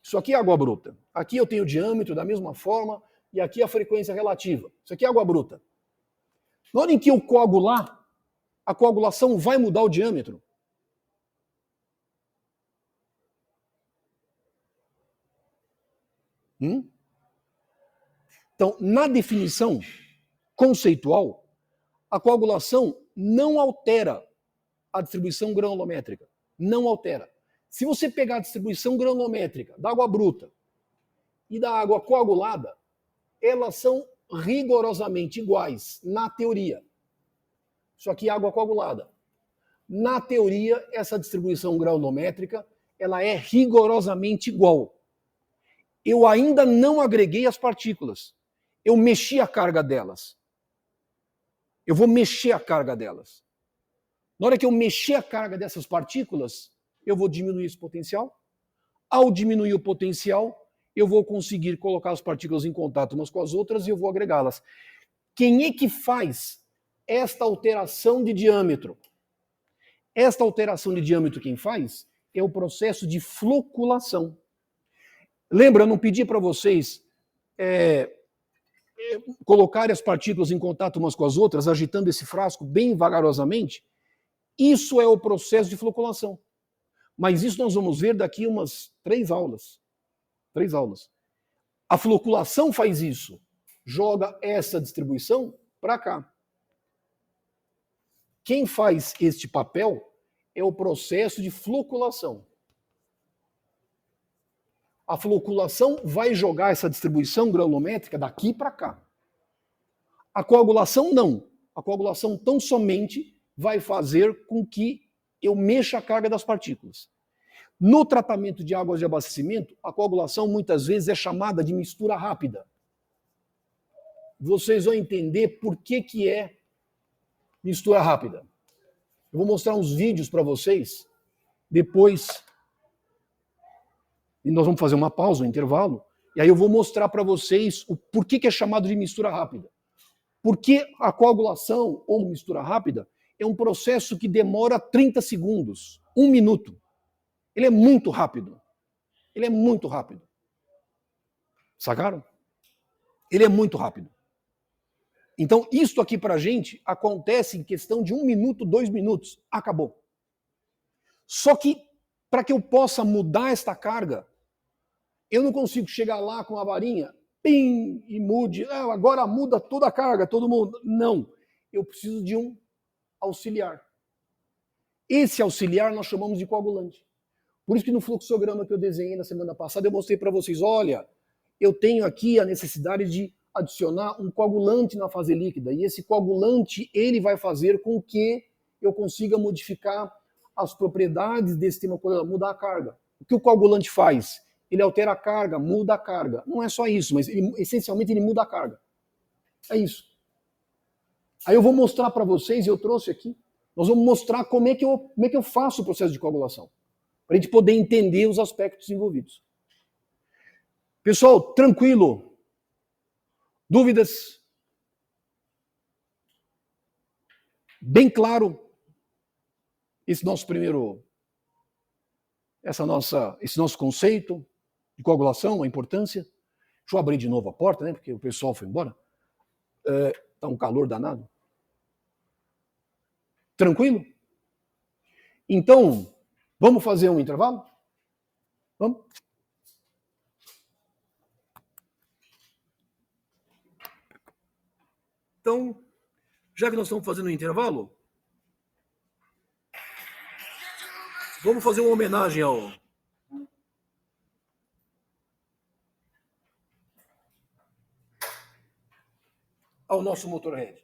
Isso aqui é água bruta. Aqui eu tenho o diâmetro da mesma forma e aqui a frequência relativa. Isso aqui é água bruta. Na hora em que eu coagular, a coagulação vai mudar o diâmetro. Então, na definição conceitual, a coagulação não altera a distribuição granulométrica. Não altera. Se você pegar a distribuição granulométrica da água bruta e da água coagulada, elas são rigorosamente iguais na teoria. Isso aqui é água coagulada. Na teoria, essa distribuição granulométrica, ela é rigorosamente igual. Eu ainda não agreguei as partículas. Eu mexi a carga delas. Eu vou mexer a carga delas. Na hora que eu mexer a carga dessas partículas, eu vou diminuir esse potencial. Ao diminuir o potencial, eu vou conseguir colocar as partículas em contato umas com as outras e eu vou agregá-las. Quem é que faz esta alteração de diâmetro? Esta alteração de diâmetro quem faz é o processo de floculação. Lembra, eu não pedi para vocês colocarem as partículas em contato umas com as outras, agitando esse frasco bem vagarosamente? Isso é o processo de floculação. Mas isso nós vamos ver daqui umas 3 aulas. 3 aulas. A floculação faz isso. Joga essa distribuição para cá. Quem faz este papel é o processo de floculação. A floculação vai jogar essa distribuição granulométrica daqui para cá. A coagulação não. A coagulação tão somente vai fazer com que eu mexa a carga das partículas. No tratamento de águas de abastecimento, a coagulação muitas vezes é chamada de mistura rápida. Vocês vão entender por que é mistura rápida. Eu vou mostrar uns vídeos para vocês, depois, e nós vamos fazer uma pausa, um intervalo, e aí eu vou mostrar para vocês o porquê que é chamado de mistura rápida. Porque a coagulação ou mistura rápida é um processo que demora 30 segundos, 1 minuto. Ele é muito rápido. Ele é muito rápido. Sacaram? Ele é muito rápido. Então, isso aqui para a gente acontece em questão de 1 minuto, 2 minutos. Acabou. Só que, para que eu possa mudar esta carga, eu não consigo chegar lá com a varinha, pim, e mude. Agora muda toda a carga, todo mundo. Não. Eu preciso de um auxiliar. Esse auxiliar nós chamamos de coagulante. Por isso que no fluxograma que eu desenhei na semana passada, eu mostrei para vocês, olha, eu tenho aqui a necessidade de adicionar um coagulante na fase líquida, e esse coagulante, ele vai fazer com que eu consiga modificar as propriedades desse sistema coagular, mudar a carga. O que o coagulante faz? Ele altera a carga, muda a carga. Não é só isso, mas essencialmente ele muda a carga. É isso. Aí eu vou mostrar para vocês, eu trouxe aqui, nós vamos mostrar como é que eu faço o processo de coagulação, para a gente poder entender os aspectos envolvidos. Pessoal, tranquilo? Dúvidas? Bem claro esse nosso conceito de coagulação, a importância. Deixa eu abrir de novo a porta, né? Porque o pessoal foi embora. Tá um calor danado. Tranquilo? Então, vamos fazer um intervalo? Vamos? Então, já que nós estamos fazendo um intervalo, vamos fazer uma homenagem ao nosso Motorhead.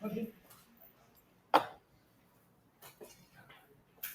Ok.